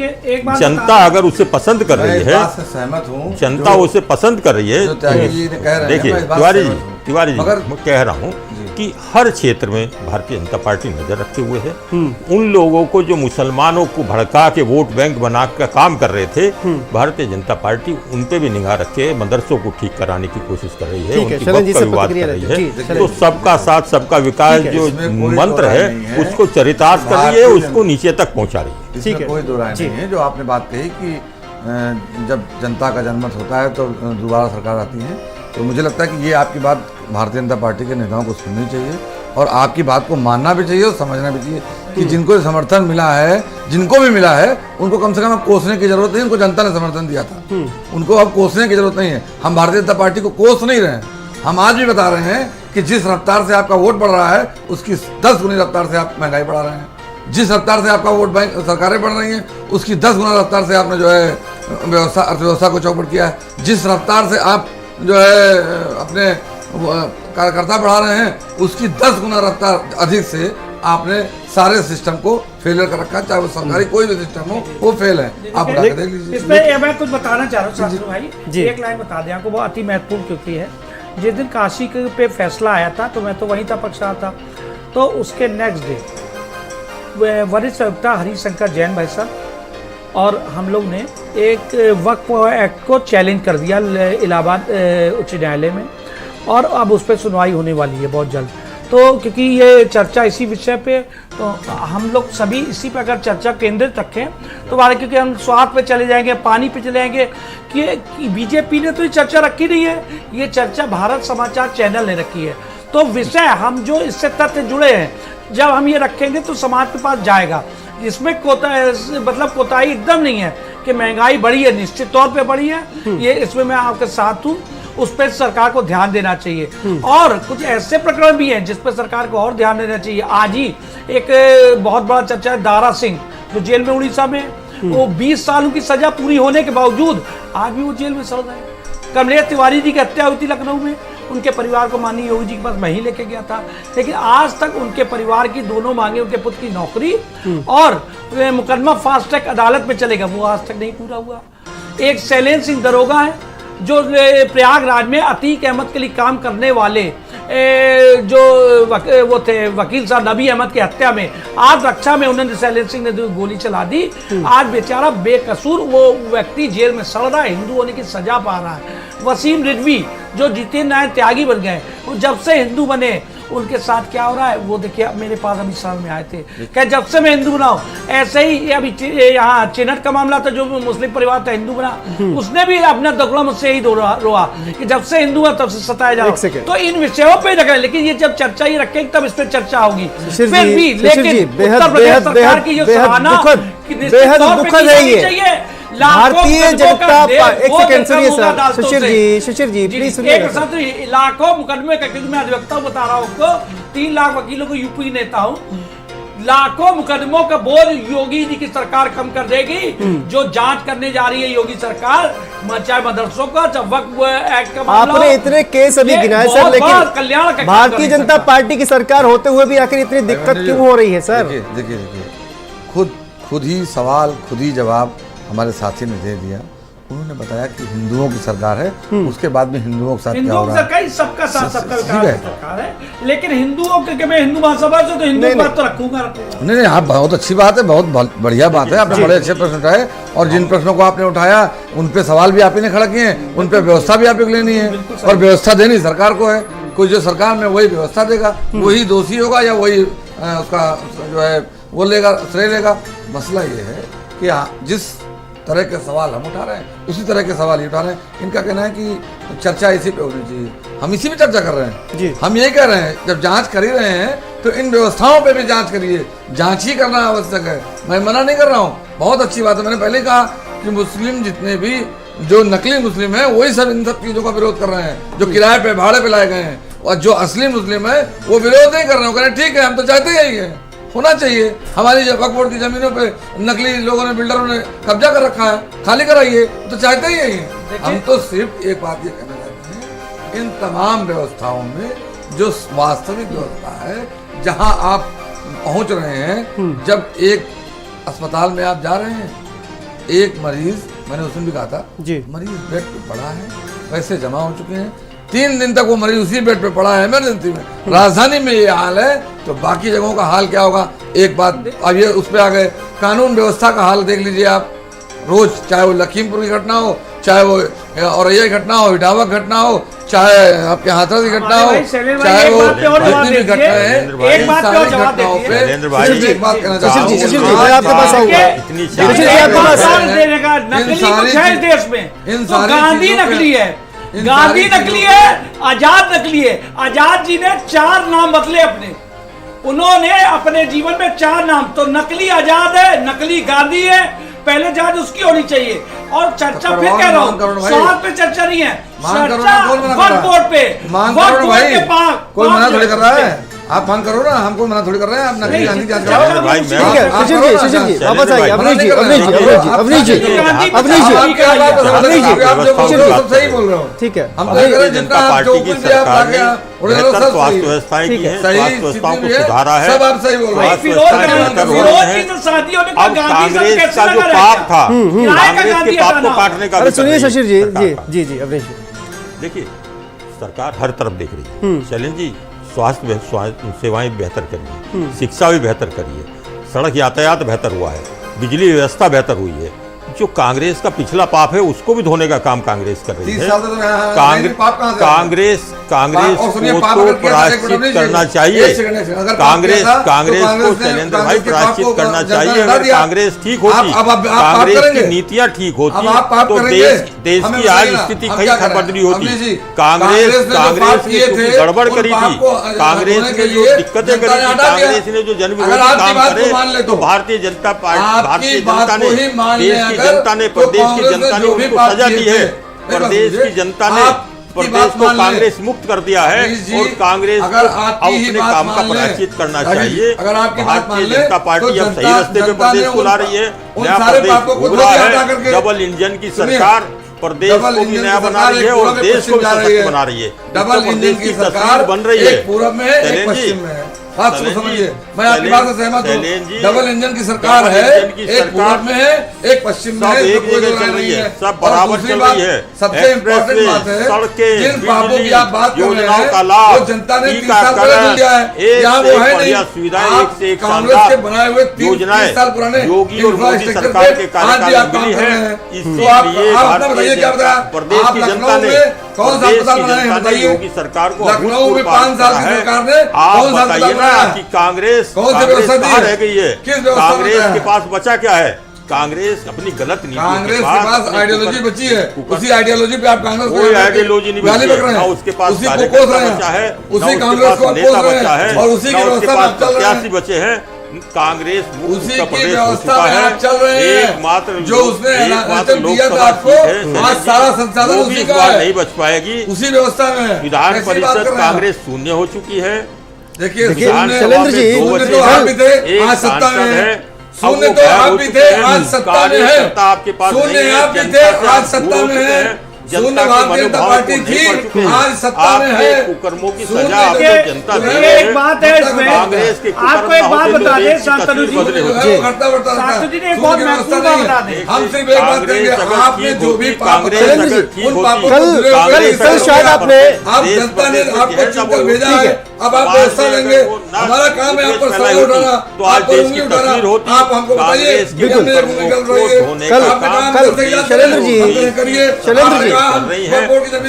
जनता अगर उसे पसंद कर रही है, सहमत हूँ, जनता उसे पसंद कर रही है। देखिए तिवारी जी मैं कह रहा हूँ कि हर क्षेत्र में भारतीय जनता पार्टी नजर रखे हुए है। उन लोगों को जो मुसलमानों को भड़का के वोट बैंक बना कर काम कर रहे थे, भारतीय जनता पार्टी उन पे भी निगाह रखे मदरसों को ठीक कराने की कोशिश कर रही है, उनकी वक्त का विवाद कर रही है। तो सबका साथ सबका विकास जो मंत्र है उसको चरितार्थ कर रही है, उसको नीचे तक पहुंचा रही है। इसमें कोई दो राय नहीं है। जो आपने बात कही कि जब जनता का जनमत होता है तो दोबारा सरकार आती है, तो मुझे लगता है कि ये आपकी बात भारतीय जनता पार्टी के नेताओं को सुननी चाहिए और आपकी बात को मानना भी चाहिए और समझना भी चाहिए कि जिनको समर्थन मिला है, जिनको भी मिला है, उनको कम से कम अब कोसने की जरूरत नहीं। उनको जनता ने समर्थन दिया था, उनको अब कोसने की जरूरत नहीं है। हम भारतीय जनता पार्टी को कोस नहीं रहे हैं, हम आज भी बता रहे हैं कि जिस रफ्तार से आपका वोट बढ़ रहा है उसकी 10 गुनी रफ्तार से आप महंगाई बढ़ा रहे हैं। जिस रफ्तार से आपका वोट बैंक सरकारें बढ़ रही हैं उसकी 10 गुना रफ्तार से आपने जो है अर्थव्यवस्था को चौपट किया है। जिस रफ्तार से आप जो है अपने कार्यकर्ता बढ़ा रहे हैं उसकी 10 गुना रफ्तार अधिक से आपने सारे सिस्टम को फेलियर कर रखा है, चाहे वो सरकारी कोई भी सिस्टम हो वो फेल है। आप उठा के देख लीजिए। इसमें मैं कुछ बताना चाह रहा हूँ शास्त्री भाई, एक लाइन बता दें आपको, वो अति महत्वपूर्ण क्योंकि है। जिस दिन काशी पे फैसला आया था तो मैं तो वहीं था, पक्षार था, तो उसके नेक्स्ट डे वरिष्ठ प्रवक्ता हरिशंकर जैन भाई साहब और हम लोग ने एक वक्फ एक्ट को चैलेंज कर दिया इलाहाबाद उच्च न्यायालय में, और अब उस पर सुनवाई होने वाली है बहुत जल्द। तो क्योंकि ये चर्चा इसी विषय पे, तो हम लोग सभी इसी पर अगर चर्चा केंद्रित रखें तो हमारे, क्योंकि हम स्वास्थ्य पे चले जाएंगे, पानी पे चले जाएंगे कि बीजेपी ने तो ये चर्चा रखी नहीं है, ये चर्चा भारत समाचार चैनल ने रखी है। तो विषय हम जो इससे तथ्य जुड़े हैं जब हम ये रखेंगे तो समाज के पास जाएगा। इसमें कोताही एकदम नहीं है कि महंगाई बढ़ी है, निश्चित तौर पे बढ़ी है, ये इसमें मैं आपके साथ हूँ, उस पर सरकार को ध्यान देना चाहिए। और कुछ ऐसे प्रकरण भी हैं जिस पर सरकार को और ध्यान देना चाहिए। आज ही एक बहुत बड़ा चर्चा है दारा सिंह जो जेल में उड़ीसा में, वो 20 सालों की सजा पूरी होने के बावजूद आज भी वो जेल में सड़ रहे हैं। कमलेश तिवारी जी की हत्या हुई थी लखनऊ में, उनके परिवार को माननीय योगी जी के पास मैं ही लेके गया था, लेकिन आज तक उनके परिवार की दोनों मांगे, उनके पुत्र की नौकरी और मुकदमा फास्ट ट्रैक अदालत में चलेगा, वो आज तक नहीं पूरा हुआ। एक शैलेंद्र सिंह दरोगा है जो प्रयागराज में अतीक अहमद के लिए काम करने वाले जो वो थे वकील साहब नबी अहमद की हत्या में, आज रक्षा में उन्होंने शैलेंद्र सिंह ने गोली चला दी, आज बेचारा बेकसूर वो व्यक्ति जेल में सड़ रहा है, हिंदू होने की सजा पा रहा है। वसीम रिजवी जो जितेंद्र नारायण त्यागी बन गए, वो जब से हिंदू बने उनके साथ क्या हो रहा है वो देखिए। मेरे पास अभी शरण में आए थे, क्या जब से मैं हिंदू बना हूं, ऐसे ही अभी यहाँ चिन्हट का मामला था, जो मुस्लिम परिवार था हिंदू बना, उसने भी अपना दगड़ा मुझसे ही रोआ कि जब से हिंदू है तब से सताया जा रहा। तो इन विषयों पे रखें, लेकिन ये जब चर्चा ही रखेंगे तब इस पर चर्चा होगी। फिर भी लेकिन उत्तर प्रदेश सरकार की जो सराहना बेहद दुखद है ये। Bharatiya Janata party, Shishir ji please सुनिए। लाखों मुकदमे का, क्योंकि मैं अधिवक्ता बता रहा हूँ आपको, 3 लाख वकीलों को यूपी नेता हूँ, लाखों मुकदमों का बोझ योगी जी की सरकार कम कर देगी। जो जांच करने जा रही है योगी सरकार, चाहे मदरसों का, चाहे वक्फ एक्ट का, आपने इतने केस अभी गिनाए सर, लेकिन कल्याण भारतीय जनता पार्टी की सरकार होते हुए भी आखिर इतनी दिक्कत क्यों हो रही है सर? देखिए खुद ही सवाल खुद ही जवाब हमारे साथी ने दे दिया। उन्होंने बताया कि हिंदुओं की सरकार है, उसके बाद में हिंदुओं के साथ क्या हो रहा है, सबका साथ सबका सरकार है, लेकिन हिंदुओं के मैं हिंदू महासभा से तो हिंदू बात तो रखूंगा। नहीं आप बहुत अच्छी बात है, बहुत बढ़िया बात है, आपने बड़े अच्छे प्रश्न उठाए, और जिन प्रश्नों को आपने उठाया उन पे सवाल भी आप ही ने खड़ा किए हैं, उन पे व्यवस्था भी आप ही लेनी है, और व्यवस्था देनी सरकार को है। कोई जो सरकार में वही व्यवस्था देगा वही दोषी होगा या वही उसका जो है वो लेगा, श्रेय लेगा। मसला ये है कि जिस तरह के सवाल हम उठा रहे हैं उसी तरह के सवाल ये उठा रहे हैं। इनका कहना है कि चर्चा इसी पे होनी चाहिए, हम इसी पे चर्चा कर रहे हैं जी। हम यही कह रहे हैं जब जांच कर ही रहे हैं तो इन व्यवस्थाओं पे भी जांच करिए, जांच ही करना आवश्यक है। मैं मना नहीं कर रहा हूँ, बहुत अच्छी बात है। मैंने पहले कहा कि मुस्लिम जितने भी जो नकली मुस्लिम है वही सब इन सब चीजों का विरोध कर रहे हैं, जो किराए पे भाड़े पे लाए गए हैं। और जो असली मुस्लिम है वो विरोध नहीं कर रहे हैं, कह रहे हैं ठीक है हम तो चाहते ही यही है, होना चाहिए। हमारी वक्फ बोर्ड की जमीनों पे नकली लोगों ने, बिल्डरों ने कब्जा कर रखा है, खाली कराइए, तो चाहते ही यही है। हम तो सिर्फ एक बात ये कहना चाहते हैं, इन तमाम व्यवस्थाओं में जो वास्तविक व्यवस्था है, जहां आप पहुंच रहे हैं, जब एक अस्पताल में आप जा रहे हैं, एक मरीज, मैंने उस दिन भी कहा था जी, मरीज बेड पे पड़ा है, पैसे जमा हो चुके हैं, 3 दिन तक वो मरीज उसी बेड पे पड़ा है इमरजेंसी में। राजधानी में ये हाल है तो बाकी जगहों का हाल क्या होगा। एक बात अब ये उस पे आ गए, कानून व्यवस्था का हाल देख लीजिए आप, रोज चाहे वो लखीमपुर की घटना हो, चाहे वो औरैया की घटना हो, इटावा की घटना हो, चाहे आपके हाथरस की घटना हो, चाहे वो जितनी भी घटना है, एक बात पे और जवाब दीजिए। एक बात कहना चाहता हूँ, देश में गांधी नकली है, गांधी नकली है, आजाद नकली है। आजाद जी ने 4 नाम बदले अपने, उन्होंने अपने जीवन में 4 नाम, तो नकली आजाद है, नकली गांधी है, पहले जांच उसकी होनी चाहिए। और चर्चा फिर कह रहा हूँ, स्वाद पे चर्चा नहीं है, चर्चा वक्फ बोर्ड पे, वक्फ बोर्ड के पास कोई मना थोड़ी कर रहा है। आप मांग करो ना, हमको मना थोड़ी कर रहे हैं, आप नकली गांधी जांच कराओ। आप बताइए अवनीश जी, अवनीश जी, सब सही बोल रहे हो, ठीक है। हम कह रहे हैं जितना पार्टी की सरकार ने बेहतर स्वास्थ्य व्यवस्थाएं की हैं, स्वास्थ्य व्यवस्थाओं को सुधारा है, सब आप सही बोल रहे हैं। अब कांग्रेस का जो पाप था, कांग्रेस के पाप को काटने का, सुनिए शशिर जी, जी जी अवनीश जी, देखिए सरकार हर तरफ देख रही है। चलें जी, स्वास्थ्य सेवाएं बेहतर करिए, शिक्षा भी बेहतर करिए, सड़क यातायात बेहतर हुआ है, बिजली व्यवस्था बेहतर हुई है। जो कांग्रेस का पिछला पाप है उसको भी धोने का काम कांग्रेस कर रही है। कांग्रेस को तो प्रायश्चित करना चाहिए, कांग्रेस को शैलेंद्र भाई प्रायश्चित करना चाहिए। अगर कांग्रेस ठीक होती, कांग्रेस की नीतियां ठीक होती तो देश की आज स्थिति कहीं बदली होती। कांग्रेस ने गड़बड़ करी थी, कांग्रेस ने जो दिक्कतें करी थी, कांग्रेस ने जो जनविरोधी काम करे, तो भारतीय जनता पार्टी, भारतीय जनता ने, देश की जनता ने, प्रदेश की जनता ने उनको सजा दी है। प्रदेश की जनता ने प्रदेश को कांग्रेस मुक्त कर दिया है और कांग्रेस को अब अपने काम का प्रायश्चित करना चाहिए। भारतीय जनता पार्टी अब सही रास्ते पे प्रदेश को ला रही है, नया प्रदेश उभरा है। डबल इंजन की सरकार प्रदेश को भी नया बना रही है और देश को भी सशक्त बना रही है। डबल इंजन की सरकार बन रही है, पूर्व में है, एक पश्चिम में है। बात समझिए, मैं आपकी बात से सहमत हूँ। डबल इंजन की सरकार है, एक पूरब में है, एक पश्चिम में है, कोई चल रही है, सब बराबर चल रही है। सबसे इम्पोर्टेंट बात है, सड़कें, जिन बाबों की आप बात कर रहे योजनाओं का हैं, लाभ, वो जनता ने 30 साल पहले दिया है, यहाँ वो है नहीं। सुविधाएं एक से एक कांग्रेस के बनाए हुए 30 साल पुराने योगी और मोदी सरकार के कार्यकाल में मिली है। इसलिए प्रदेश की जनता ने, कौन सा अस्पताल बनाए हैं बताइए। योगी सरकार को लखनऊ में 5 साल की सरकार ने आप बताइए ना कि कांग्रेस कहाँ रह गई है, कांग्रेस के पास बचा क्या है। कांग्रेस अपनी गलत नीति, कांग्रेस के पास आइडियोलॉजी बची है, उसी आइडियोलॉजी पे आप कांग्रेस कोई आइडियोलॉजी नहीं बची है, उसके पास कार्यकर्ता बचा है, उसी कांग्रेस को नेता बचा है, और उसी की उसके पास व्यवस्था प्रत्याशी बचे हैं। कांग्रेस उसी की व्यवस्था में आप चल रहे हैं, एकमात्र जो उसने दिया था आपको, आज सारा संसाधन उसी का है, नहीं बच पाएगी। उसी व्यवस्था में विधान परिषद कांग्रेस शून्य हो चुकी है। देखिए शैलेंद्र जी, तो आप भी थे, आज सत्ता में है। शून्य तो आप भी थे, आज सत्ता में है। आपके पास शून्य आप भी थे, आज सत्ता में है। शून्य भारतीय जनता पार्टी थी, आज सत्ता में है। कुकर्मों की सजा जनता एक बात है इसमें, आपको एक बात बता दें शांतनु जी, शांतनु जी ने एक बहुत महत्वपूर्ण बात बता दें। हम सिर्फ एक बात करेंगे, आपने जो भी पाप कल शायद आपने, आप जनता ने आपको चुनकर भेजा है, अब आप व्यवस्था लेंगे। हमारा काम है आप पर सवाल उठाना, आप पर उंगली उठाना। आप हमको बताइए शैलेंद्र जी, शैलेंद्र जी,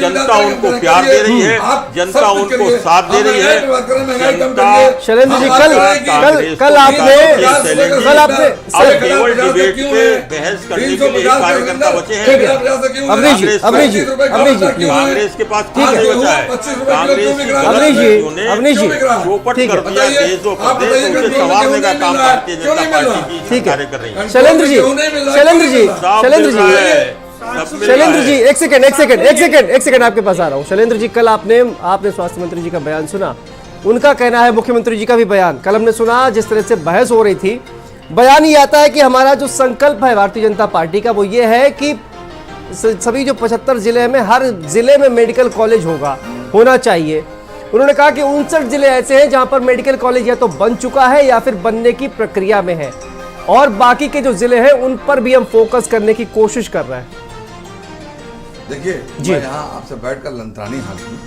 जनता उनको प्यार दे रही है, जनता उनको साथ दे रही है। शैलेंद्र जी, कल आपने केवल डिबेट पे बहस करने के लिए कार्यकर्ता बचे हैं। कांग्रेस के पास क्या नहीं बचा है। कांग्रेस चौपट कर दिया देश और प्रदेश, उनसे संवारने का काम भारतीय जनता पार्टी की सरकारें कर रही है। शैलेंद्र जी, शैलेंद्र जी एक सेकंड आपके पास आ रहा हूँ। शैलेंद्र जी, कल आपने स्वास्थ्य मंत्री जी का बयान सुना, उनका कहना है, मुख्यमंत्री जी का भी बयान कल हमने सुना, जिस तरह से बहस हो रही थी, बयान ये आता है कि हमारा जो संकल्प है भारतीय जनता पार्टी का वो ये है कि सभी जो 75 जिले में, हर जिले में मेडिकल कॉलेज होना चाहिए। उन्होंने कहा कि 59 जिले ऐसे हैं जहां पर मेडिकल कॉलेज या तो बन चुका है या फिर बनने की प्रक्रिया में है, और बाकी के जो जिले हैं उन पर भी हम फोकस करने की कोशिश कर रहे हैं। देखिए, मैं यहाँ आपसे बैठकर लंथरानी हाकिम,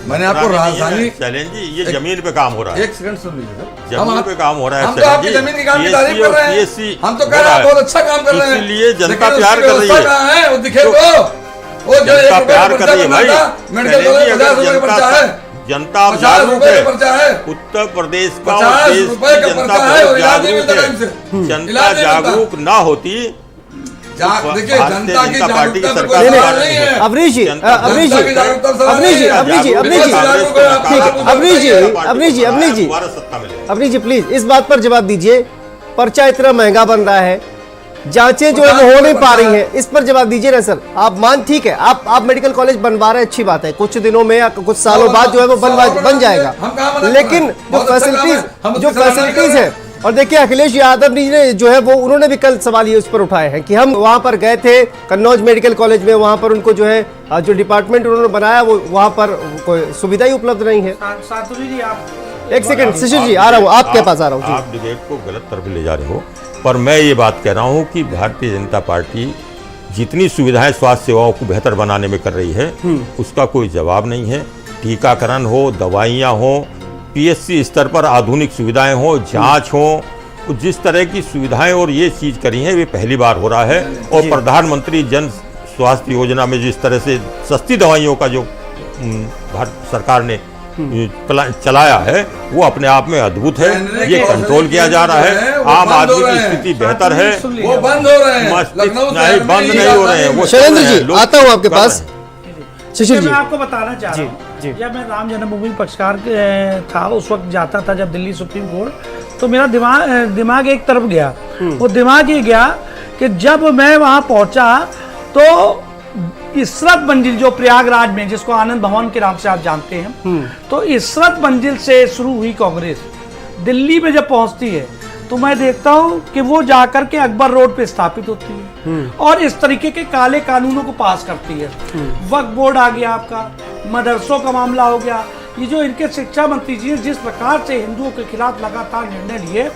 मैंने आपको राजधानी चैलेंज जी, ये जमीन पे काम हो रहा है। एक सेकंड सुन लीजिए सर, जमीन पे काम हो रहा है। हम तो आपकी जमीन की काम की तारीफ कर रहे हैं, हम तो कह रहे हैं बहुत अच्छा काम कर रहे हैं, इसलिए जनता प्यार कर रही है। वो दिखे तो वो जो जनता प्यार कर रही है भाई, मेडिकल कॉलेज 50 रुपए का पर्चा है, जनता जागरूक है। उत्तर प्रदेश का और देश की जनता बहुत जागरूक है। जनता जागरूक ना होती, देखिए जनता की पार्टी की जागरूकता सरकार नहीं है। अवनीश जी, प्लीज इस बात पर जवाब दीजिए। पर्चा इतना महंगा बन रहा है, जांचें जो है वो हो नहीं पा रही हैं, इस पर जवाब दीजिए ना सर। आप ठीक है, आप मेडिकल कॉलेज बनवा रहे हैं, अच्छी बात है, कुछ दिनों में या कुछ सालों बाद जो है वो बन जाएगा, लेकिन जो फैसिलिटीज है, और देखिए अखिलेश यादव ने जो है वो उन्होंने भी कल सवाल ये उस पर उठाए हैं कि हम वहां पर गए थे कन्नौज मेडिकल कॉलेज में, वहां पर उनको जो है जो डिपार्टमेंट उन्होंने बनाया वो वहां पर कोई सुविधा ही उपलब्ध नहीं है। जी आप एक सेकंड शिशिर जी, आ रहा हूँ आपके पास आ रहा हूँ। आप डिबेट को गलत तरफ ले जा रहे हो, पर मैं ये बात कह रहा हूँ कि भारतीय जनता पार्टी जितनी सुविधाएं स्वास्थ्य सेवाओं को बेहतर बनाने में कर रही है उसका कोई जवाब नहीं है। टीकाकरण हो, दवाइयाँ हो, पीएचसी स्तर पर आधुनिक सुविधाएं हो, जांच हो, जिस तरह की सुविधाएं और ये चीज करी है वे पहली बार हो रहा है। और प्रधानमंत्री जन स्वास्थ्य योजना में जिस तरह से सस्ती दवाइयों का जो भारत सरकार ने चलाया है वो अपने आप में अद्भुत है। ये कंट्रोल किया जा रहा है, आम आदमी की स्थिति बेहतर है। वो बंद हो रहे हैं, नहीं बंद नहीं हो रहे हैं वो। शैलेंद्र जी आता हूँ आपके पास। शिशिर जी मैं आपको बताना चाह रहा हूँ, जब मैं राम जन्मभूमि पक्षकार था उस वक्त जाता था जब दिल्ली सुप्रीम कोर्ट, तो मेरा दिमाग एक तरफ गया। वो दिमाग ये गया कि जब मैं वहां पहुंचा तो इसरत मंजिल जो प्रयागराज में, जिसको आनंद भवन के नाम से आप जानते हैं, तो इसरत मंजिल से शुरू हुई कांग्रेस दिल्ली में जब पहुंचती है तो मैं देखता हूं कि वो जाकर के अकबर रोड पे स्थापित होती है और इस तरीके के काले कानूनों को पास करती है। वक्फ बोर्ड आ गया आपका, मदरसों का मामला हो गया, ये जो इनके शिक्षा मंत्री जी जिस प्रकार से हिंदुओं के खिलाफ लगातार निर्णय लिए,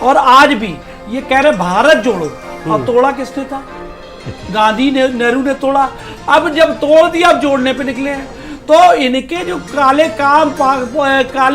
और आज भी ये कह रहे भारत जोड़ो, और तोड़ा किसने था? गांधी ने, नेहरू ने तोड़ा। अब जब तोड़ दिया अब जोड़ने पे निकले हैं। तो इनके जो काले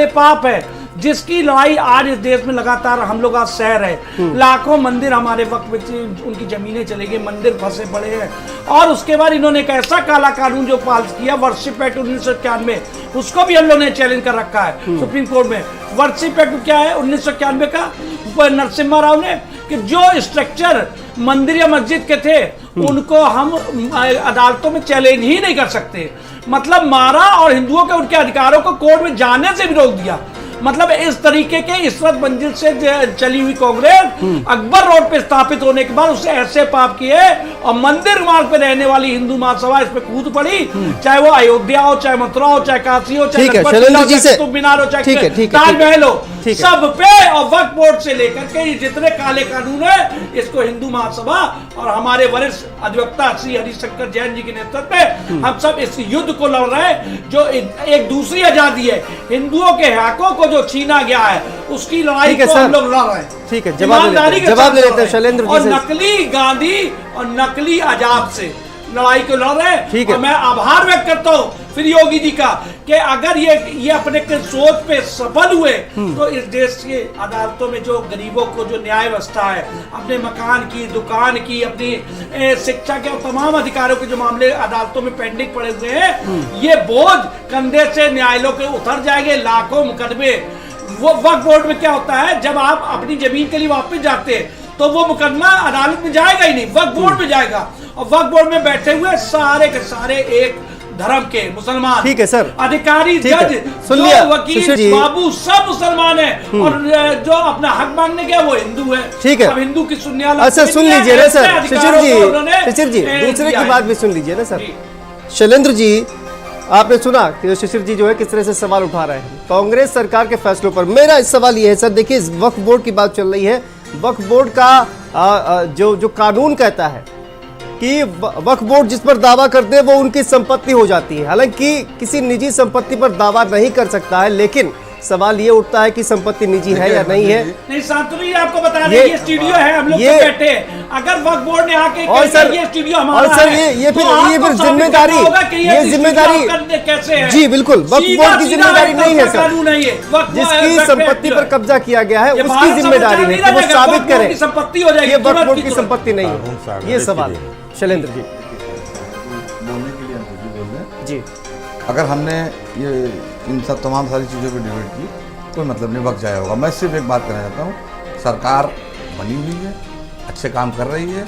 पाप है जिसकी लड़ाई आज इस देश में लगातार हम लोग आज सह रहे। लाखों मंदिर हमारे वक्त में उनकी जमीनें चले गई, मंदिर फंसे पड़े हैं, और उसके बाद इन्होंने एक ऐसा काला कानून जो पास किया, वर्शिप एक्ट 1991, उसको भी हम लोगों ने चैलेंज कर रखा है सुप्रीम कोर्ट में। वर्शिप एक्ट क्या है 1991 का? नरसिम्हा राव ने कि जो स्ट्रक्चर मंदिर या मस्जिद के थे उनको हम अदालतों में चैलेंज ही नहीं कर सकते, मतलब मारा, और हिंदुओं के उनके अधिकारों को कोर्ट में जाने से भी रोक दिया। मतलब इस तरीके के इसरत मंजिल से चली हुई कांग्रेस अकबर रोड पे स्थापित होने के बाद उससे ऐसे पाप किए, और मंदिर मार्ग पे रहने वाली हिंदू महासभा इस पे कूद पड़ी, चाहे वो अयोध्या हो, चाहे मथुरा हो, चाहे काशी हो, चाहे कुतुब मीनार हो, चाहे ताजमहल हो, सब पे, और वक्फ बोर्ड से लेकर के ये जितने काले कानून है इसको हिंदू महासभा और हमारे वरिष्ठ अधिवक्ता श्री हरिशंकर जैन जी के नेतृत्व में हम सब इस युद्ध को लड़ रहे हैं, जो एक दूसरी आजादी है, हिंदुओं के हकों को जो छीना गया है उसकी लड़ाई को हम लोग लड़ रहे हैं। ठीक है, जवाब ले लेते हैं शैलेंद्र जी और नकली गांधी और नकली आजाद से लड़ाई को लड़ रहे हैं। ठीक है, और मैं आभार व्यक्त करता हूँ फिर योगी जी का कि अगर ये अपने सोच पे सफल हुए तो इस देश के अदालतों में जो गरीबों को जो न्याय व्यवस्था है, अपने मकान की, दुकान की, अपनी शिक्षा के और तमाम अधिकारों के जो मामले अदालतों में पेंडिंग पड़े हुए हैं, ये बोझ कंधे से न्यायालयों के उतर जाएंगे। लाखों मुकदमे, वो वक्फ बोर्ड में क्या होता है, जब आप अपनी जमीन के लिए वापस जाते हैं तो वो मुकदमा अदालत में जाएगा ही नहीं, वक्फ बोर्ड में जाएगा, और वक्फ बोर्ड में बैठे हुए सारे के सारे एक धर्म के मुसलमान, ठीक है सर, अधिकारी, ठीक है, जज, सुन लिया वकील, जी, बाबू सब मुसलमान है, और जो अपना हक मांगने गया वो हिंदू है। ठीक है, अब हिंदू की सुनने वाला अच्छा सुन लीजिए ना सर, शिशिर जी उन्होंने दूसरे की बात भी सुन लीजिए ना सर। शैलेंद्र जी, आपने सुना कि शिशिर जी जो है किस तरह से सवाल उठा रहे हैं कांग्रेस सरकार के फैसलों पर। मेरा इस सवाल ये है सर, देखिए वक्फ बोर्ड की बात चल रही है, वक्फ बोर्ड का जो कानून कहता है कि वक्फ बोर्ड जिस पर दावा करते हैं वो उनकी संपत्ति हो जाती है। हालांकि किसी निजी संपत्ति पर दावा नहीं कर सकता है, लेकिन सवाल ये उठता है कि संपत्ति निजी है या नहीं है। नहीं शांतनु जी आपको बता दें ये स्टूडियो है, हम लोग तो बैठे हैं, अगर वक्फ बोर्ड ने आके और सर ये स्टूडियो हमारा और सर है, ये फिर जिम्मेदारी, ये जिम्मेदारी कैसे है? जी बिल्कुल, वक्फ बोर्ड की जिम्मेदारी नहीं है सर, कानून है ये, जिसकी संपत्ति पर कब्जा किया गया है उसकी जिम्मेदारी है कि वो साबित करे संपत्ति हो जाएगी, ये वक्फ बोर्ड की संपत्ति नहीं है। ये सवाल शैलेंद्र जी बोलने के लिए हम कुछ भी बोल रहे हैं जी। अगर हमने ये इन सब तमाम सारी चीज़ों पर डिबेट की कोई मतलब नहीं, वक्त जाया होगा। मैं सिर्फ एक बात कहना चाहता हूँ, सरकार बनी हुई है, अच्छे काम कर रही है,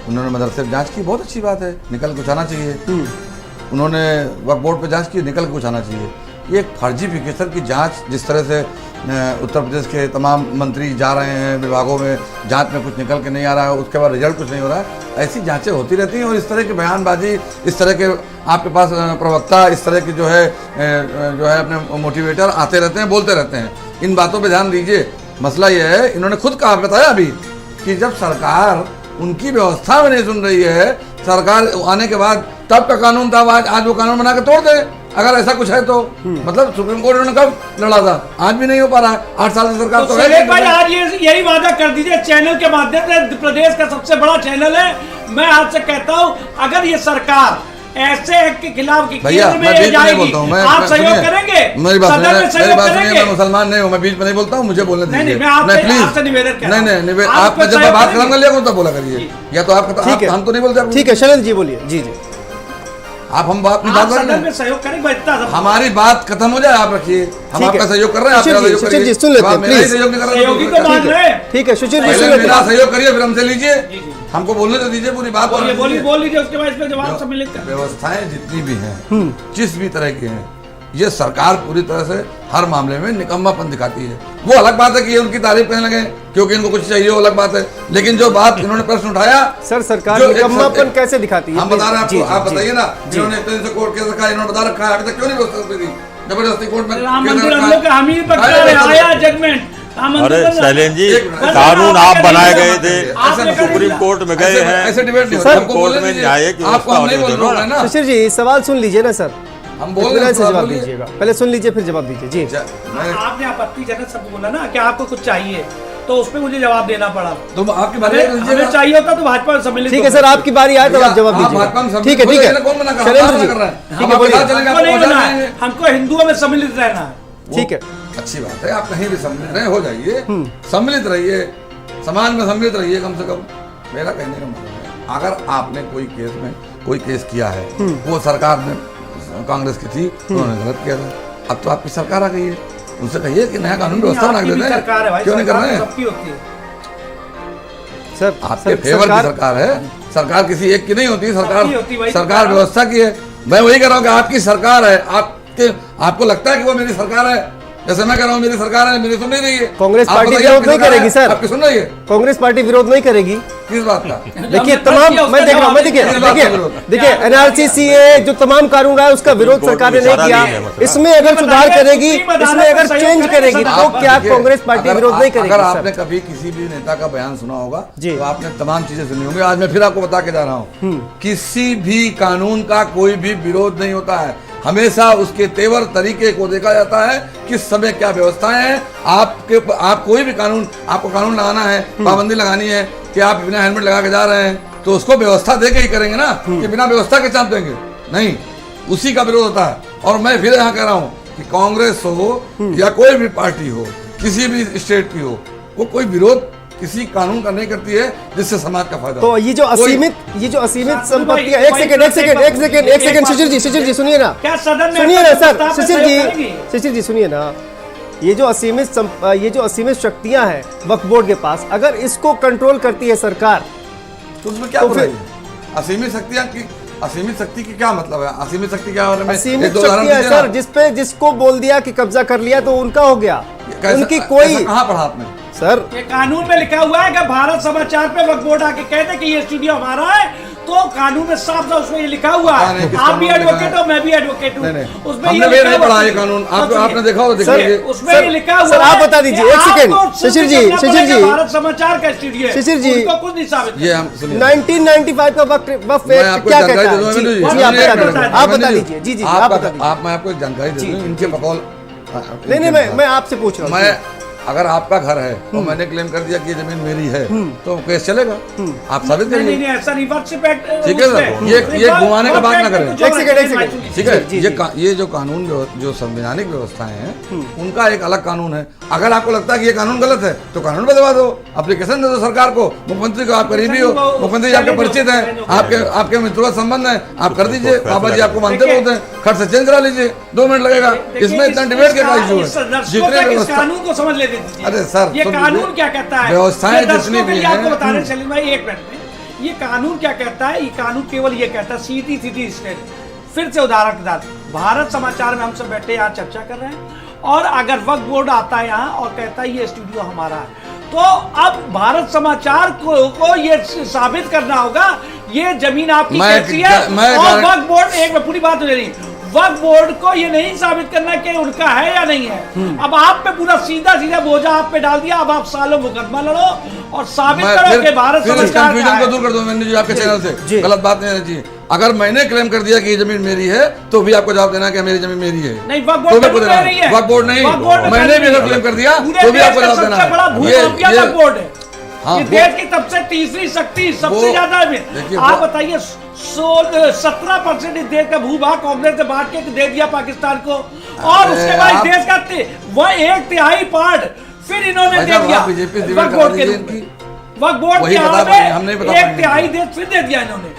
उन्होंने मदरसे पर जांच की, बहुत अच्छी बात है, निकल कुछ आना चाहिए। उन्होंने वक्फ बोर्ड पर जांच की, निकल कुछ आना चाहिए। ये एक फर्जीफिकेशन की जांच, जिस तरह से उत्तर प्रदेश के तमाम मंत्री जा रहे हैं विभागों में, जांच में कुछ निकल के नहीं आ रहा है, उसके बाद रिजल्ट कुछ नहीं हो रहा है, ऐसी जांचें होती रहती हैं। और इस तरह की बयानबाजी, इस तरह के आपके पास प्रवक्ता, इस तरह की जो है अपने मोटिवेटर आते रहते हैं, बोलते रहते हैं। इन बातों पे ध्यान दीजिए। मसला ये है, इन्होंने खुद कहा, बताया अभी कि जब सरकार उनकी व्यवस्था में नहीं सुन रही है, सरकार आने के बाद तब का कानून था, आज वो कानून बना के तोड़ दे अगर ऐसा कुछ है तो। मतलब सुप्रीम कोर्ट ने कब लड़ा था, आज भी नहीं हो पा रहा है, 8 साल से सरकार तो है। भाई आज यही वादा कर दीजिए चैनल के माध्यम से, प्रदेश का सबसे बड़ा चैनल है, मैं आपसे कहता हूँ अगर ये सरकार ऐसे के खिलाफ भैया मैं बीच में नहीं बोलता हूँ, आप सहयोग करेंगे? मेरी बात सुनिए, मैं मुसलमान नहीं हूँ, मैं बीच में नहीं बोलता हूँ, मुझे बोलने दीजिए। प्लीज नहीं, आप जब मैं बात कर लिया तो बोला करिए, या तो आप हम तो नहीं बोलते। ठीक है शैलेंद्र जी बोलिए। जी जी आप हम बात में सहयोग करेंगे, हमारी बात खत्म हो जाए, आप रखिए, हम आपका सहयोग कर रहे हैं, आप सहयोग करिए। जी सुन लेते हैं प्लीज। सहयोग नहीं कर रहे, ठीक है सुशील जी सुन मेरा सहयोग करिए, फिर हमसे लीजिए, हमको बोलने तो दीजिए, पूरी बात बोल लीजिए, उसके बाद इसमें जवाब सम्मिलित कर। व्यवस्थाएं जितनी भी हैं, जिस भी तरह की हैं, ये सरकार पूरी तरह से हर मामले में निकम्मापन दिखाती है। वो अलग बात है कि ये उनकी तारीफ करने लगे क्योंकि इनको कुछ चाहिए, वो अलग बात है, लेकिन जो बात इन्होंने प्रश्न उठाया, सर सरकार निकम्मापन कैसे दिखाती है? हम बता रहे हैं आपको, आप बताइए ना। इन्होंने इतने से कोर्ट केस रखा है, इन्होंने बता रखा है, अभी तक क्यों नहीं बोल जबरदस्ती कोर्ट में राम मंदिर हम लोग का हम ही आया जजमेंट। अरे शैलेंद्र जी, कानून आप बनाए गए थे, सुप्रीम कोर्ट में गए हैं, ऐसे डिबेट नहीं सर कोर्ट में न्याय की आपको हम नहीं बोल रहे हैं ना। सुशील जी सवाल सुन लीजिए ना सर, हम बोल रहे हैं, जवाब दीजिएगा, पहले सुन लीजिए फिर जवाब दीजिए। जी आपने आपत्तिजनक शब्द बोला ना कि आपको कुछ चाहिए, तो उस पर मुझे जवाब देना पड़ा। तो आपकी बारी हमें चाहिए होता तो भाजपा में सम्मिलित। ठीक है सर, आपकी बारी आए तो आप जवाब दीजिए। ठीक है ठीक है शैलेंद्र जी, ठीक है बोलिए। हमको हिंदुओं में सम्मिलित रहना है। ठीक है अच्छी बात है, आप कहीं भी सम्मिलित रहे, हो जाइए, सम्मिलित रहिए, समाज में सम्मिलित रहिए कम से कम। मेरा कहने का मतलब है, अगर आपने कोई केस किया है, वो सरकार ने कांग्रेस की थी, उन्होंने गलत किया था, अब तो आपकी सरकार आ गई है, उनसे कहिए कि नया कानून व्यवस्था बना देते हैं, क्यों नहीं कर रहे हैं? सर आपके फेवर की सरकार है, सरकार किसी एक की नहीं होती, सरकार व्यवस्था की है। मैं वही कह रहा हूँ कि आपकी सरकार है, आपको लगता है कि वो मेरी सरकार है, जैसे मैं कह रहा हूँ मेरी सरकार है, मेरी सुन नहीं रही है। कांग्रेस पार्टी विरोध नहीं करेगी सर, आपकी सुन रही है? कांग्रेस पार्टी विरोध नहीं करेगी किस बात का? देखिए तमाम, मैं देख रहा हूँ, देखिए एनआरसी सीए जो तमाम कानून रहा है उसका विरोध सरकार ने नहीं किया, इसमें अगर सुधार करेगी, इसमें अगर चेंज करेगी तो क्या कांग्रेस पार्टी विरोध नहीं करेगी? अगर आपने कभी किसी भी नेता का बयान सुना होगा तो आपने तमाम चीजें सुनी होंगी। आज मैं फिर आपको बता के जा रहा हूँ, किसी भी कानून का कोई भी विरोध नहीं होता है, हमेशा उसके तेवर तरीके को देखा जाता है, किस समय क्या व्यवस्थाएं हैं। आप कोई भी कानून, आपको कानून लगाना है, पाबंदी लगानी है कि आप बिना हेलमेट लगा के जा रहे हैं, तो उसको व्यवस्था दे के ही करेंगे ना, कि बिना व्यवस्था के चाप देंगे नहीं, उसी का विरोध होता है। और मैं फिर यहाँ कह रहा हूँ कि कांग्रेस हो या कोई भी पार्टी हो, किसी भी स्टेट की हो, वो कोई विरोध किसी कानून का नहीं करती है जिससे समाज का फायदा। तो ये जो असीमित संपत्ति, एक सेकंड शिशिर जी सुनिए ना, सुनिए ना सर, शिशिर जी सुनिए ना, ये जो असीमित शक्तियां हैं वक्फ बोर्ड के पास, अगर इसको कंट्रोल करती है सरकार तो उसमें क्या बुराई है? असीमित शक्तियां असीमित शक्ति की क्या मतलब है? असीमित शक्ति क्या है? असीमित शक्ति है सर, जिसको बोल दिया कि कब्जा कर लिया तो उनका हो गया। उनकी कोई कहाँ पढ़ा आपने सर? ये कानून में लिखा हुआ है कि भारत समाचार पे वक्फ बोर्ड आके कहते कि ये स्टूडियो हमारा है, तो कानून में साफ साफ उसमें ये लिखा हुआ है। आप भी एडवोकेट हो, मैं भी एडवोकेट हूँ। उसमें हमने भी नहीं पढ़ा ये कानून, आपने देखा हो? देखिए उसमें ये लिखा हुआ है। सर आप बता दीजिए, एक सेकंड शिशिर जी, भारत समाचार का स्टूडियो है, शिशिर जी, उनको कुछ नहीं साबित। ये हम 1995 का वक्फ एक्ट क्या कहता है? जी आप बता दीजिए। जी आप बता दीजिए। मैं आपको एक जानकारी दे दूं, इनके बकौल नहीं मैं आपसे पूछ रहा हूँ। मैं अगर आपका घर है और मैंने क्लेम कर दिया कि ये जमीन मेरी है तो केस चलेगा, आप साबित करिए। नहीं ऐसा नहीं, वर्कशिप एक्ट ठीक है सर, ये घुमाने का बात ना करें। एक सेकंड ठीक है, ये जो कानून जो संवैधानिक व्यवस्थाएं हैं उनका एक अलग कानून है। अगर आपको लगता है कि ये कानून गलत है तो कानून बदलवा दो, एप्लीकेशन दे दो सरकार को। मुख्यमंत्री को आप करीबी हो, मुख्यमंत्री आपके परिचित हैं, आपके मित्रवत संबंध है, आप कर दीजिए। बाबा जी आपको मानते बहुत हैं, खर्च से चेंज करा लीजिए, 2 मिनट लगेगा। इसमें इतना डिबेट का इशू है। जितने व्यवस्था कानून को समझ लेते, अरे सर ये कानून क्या कहता है? व्यवस्थाएं जितनी भी हैं, आपको बता रहे सलीम भाई, एक मिनट में, ये कानून क्या कहता है? ये कानून केवल ये कहता है, सीधी स्टेट। फिर से उदाहरण के साथ, भारत समाचार में हम सब बैठे यहाँ चर्चा कर रहे हैं, और अगर वक्फ बोर्ड आता है यहाँ और कहता है ये स्टूडियो हमारा है, तो अब भारत समाचार को ये साबित करना होगा ये जमीन आपकी कैसी है। और वक्फ बोर्ड, एक पूरी बात हो रही, वक्फ बोर्ड को ये नहीं साबित करना कि उनका है या नहीं है। अब आप पे पूरा सीधा बोझा आप पे डाल दिया। अब आप सालों मुकदमा लड़ो और साबित करो कि भारत समाचार कंफ्यूजन को दूर कर दो मैंने जो आपके चैनल से गलत बात नहीं चाहिए। अगर मैंने क्लेम कर दिया कि ये जमीन मेरी है तो भी आपको जवाब देना कि मेरी जमीन मेरी है। नहीं, वक्फ बोर्ड नहीं है, वक्फ बोर्ड नहीं, मैंने भी अगर क्लेम कर दिया तो भी आपको जवाब देना है। ये वक्फ बोर्ड है, ये देश की सबसे तीसरी शक्ति, सबसे ज्यादा। आप बताइए, 17% इस देश का भूभाग कांग्रेस ने बांट के दे दिया पाकिस्तान को, और उसके बाद देश का वह 1/3 पार्ट फिर इन्होंने दे दिया वक्फ बोर्ड के रूप में। वक्फ बोर्ड के आगे 1/3 देश फिर दे दिया इन्होंने।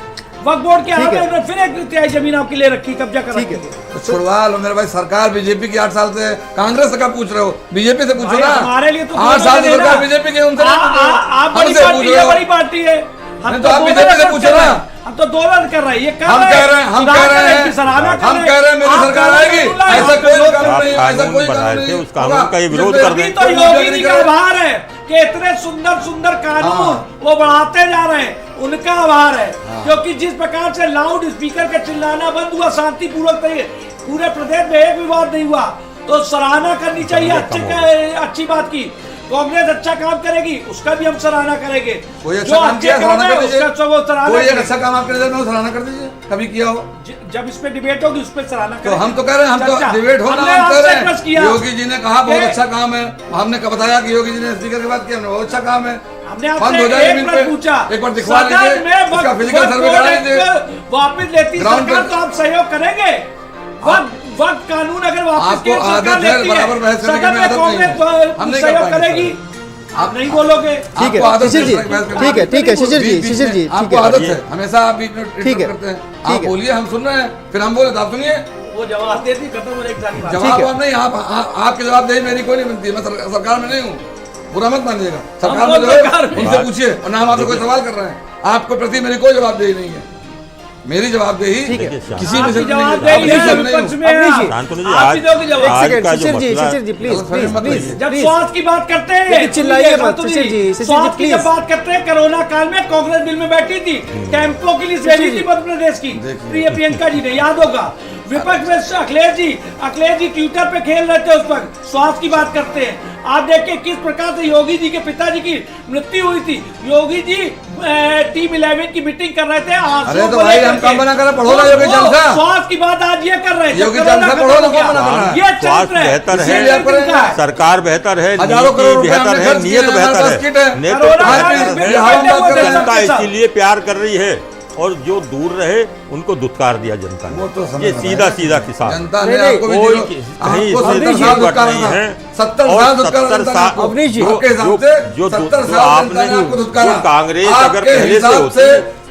वक्फ बोर्ड के आगे उन्होंने फिर 1/3 जमीन आपके लिए रखी, कब्जा कर रखी। छुड़वा लो मेरे भाई। सरकार बीजेपी की 8 साल से, कांग्रेस से क्या पूछ रहे हो? बीजेपी से पूछो ना। हमारे लिए तो 8 साल से सरकार बीजेपी के, उनसे आप बड़ी पार्टी है, हम तो आप बीजेपी से पूछो ना। हम तो दोनों कर रहे हैं, हम कह रहे हैं सराहना कर रहे हैं, हम कह रहे हैं मेरी सरकार आएगी। ऐसा कोई कानून नहीं, ऐसा कोई कानून नहीं। उस कानून का ये विरोध कर रहे हैं। तो योगी जी का आभार है कि इतने सुंदर कानून वो बढ़ाते जा रहे हैं, उनका आभार है। क्योंकि जिस प्रकार से लाउड स्पीकर का चिल्लाना बंद हुआ शांतिपूर्वक तरीके, पूरे प्रदेश में एक विवाद नहीं हुआ, तो सराहना करनी चाहिए अच्छी बात की। कांग्रेस अच्छा काम करेगी, उसका भी हम सराहना करेंगे। कोई अच्छा काम किया, सराहना कर दीजिए। कोई एक अच्छा काम आपके नजर में सराहना कर दीजिए, कभी किया हो। जब इस पे डिबेट होगी उस पे सराहना करेंगे। तो हम तो कह रहे हैं, हम तो डिबेट होना हम कह रहे हैं। योगी जी ने कहा बहुत अच्छा काम है, हमने बताया कि योगी जी ने स्पीकर की बात की, हमने बहुत अच्छा काम है। हमने आपसे एक बार पूछा, एक बार दिखवा लीजिए, इसका फिजिकल सर्वे करा लीजिए, वापस लेती सरकार तो आप सहयोग करेंगे। वक्त कानून अगर वापस आपको आदत है बराबर बहस करने की, आदत नहीं है, हम नहीं सहयोग करेगी। आप नहीं बोलोगे, ठीक है शिशिर जी, ठीक है शिशिर जी, आपको आदत है हमेशा आप बीच में करते हैं। आप बोलिए, हम सुन रहे हैं, फिर हम बोले तो आप सुनिए। वो जवाब देती खत्म हो जाएगी बात। जवाब नहीं, आपके जवाबदेही मेरी कोई नहीं बनती। मैं सरकार में नहीं हूँ, बुरा मत मानिएगा। सरकार में जो है उनसे पूछिए, और ना हम आपसे कोई सवाल कर रहे हैं। आपको प्रति मेरी कोई जवाबदेही नहीं है। मेरी जवाबदेही किसी में से नहीं प्लीज। जब स्वास्थ्य की बात करते हैं, चिल्लाइए मत स्वास्थ्य की जब बात करते हैं, कोरोना काल में कांग्रेस बिल में बैठी थी, कैंपों की लिस्ट भेजी थी मध्य प्रदेश की प्रियंका जी ने, याद होगा। विपक्ष में अखिलेश जी ट्विटर पे खेल रहे थे उस पर। स्वास्थ्य की बात करते हैं, आप देखिए किस प्रकार से योगी जी के पिताजी की मृत्यु हुई थी। योगी जी टीम 11 की मीटिंग कर रहे थे। अरे तो भाई हम काम बना कर पढ़ो ना योगी जलसा। स्वास्थ्य की बात आज ये कर रहे हैं, योगी जलसा पढ़ो ना। ये स्वास्थ्य बेहतर है, सरकार बेहतर है, नीति बेहतर है, नियत बेहतर है, जनता इसीलिए प्यार कर रही है। और जो दूर रहे उनको दुत्कार दिया जनता ने। वो तो ये सीधा किसान जनता ने आपको भी कोई कहीं नहीं है। 70 साल जो कांग्रेस अगर पहले से होती,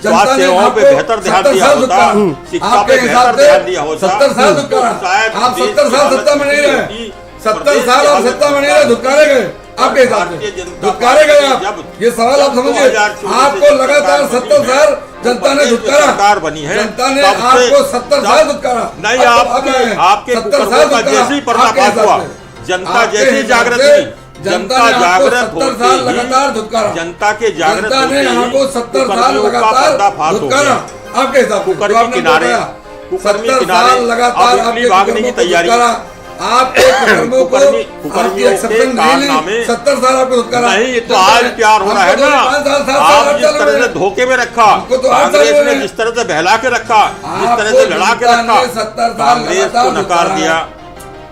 स्वास्थ्य सेवाओं पे बेहतर ध्यान दिया होता, शिक्षा पे बेहतर ध्यान दिया होता, 70 साल आप 70 साल सत्ता में नहीं रहे, 70 साल आप सत्ता में नहीं रहे, धुतकारे गए आपके हिसाब से, धुतकारे गए आप। ये सवाल आप समझिए, आपको लगातार 70 साल जनता ने धुतकारा, सरकार बनी है, जनता ने तब से आपको 70 साल धुतकारा। नहीं, आपके कुकर्मों का जैसे ही पर्दाफाश हुआ, जनता जैसी जागृत हुई, जनता जागृत होते ही लगातार धुतकारा, जनता के जागृत जनता ने होते आपको ही 70 साल कुकर्मियों का लगातार पर्दाफाश हो धुतकारा। गया। आपके हिसाब से कुकर्मी किनारे, कुकर्मी 70 किनारे साल लगातार अब इटली भागने की तैयारी, आपके कुकर्मों को आपकी एक्सेप्शन नहीं ली, 70 साल आपको धुतकारा। नहीं, ये तो आज प्यार हो रहा है ना। आप जिस तरह से धोखे में रखा, कांग्रेस ने जिस तरह से बहला के रखा, जिस तरह से लड़ा के रखा, कांग्रेस को नकार दिया,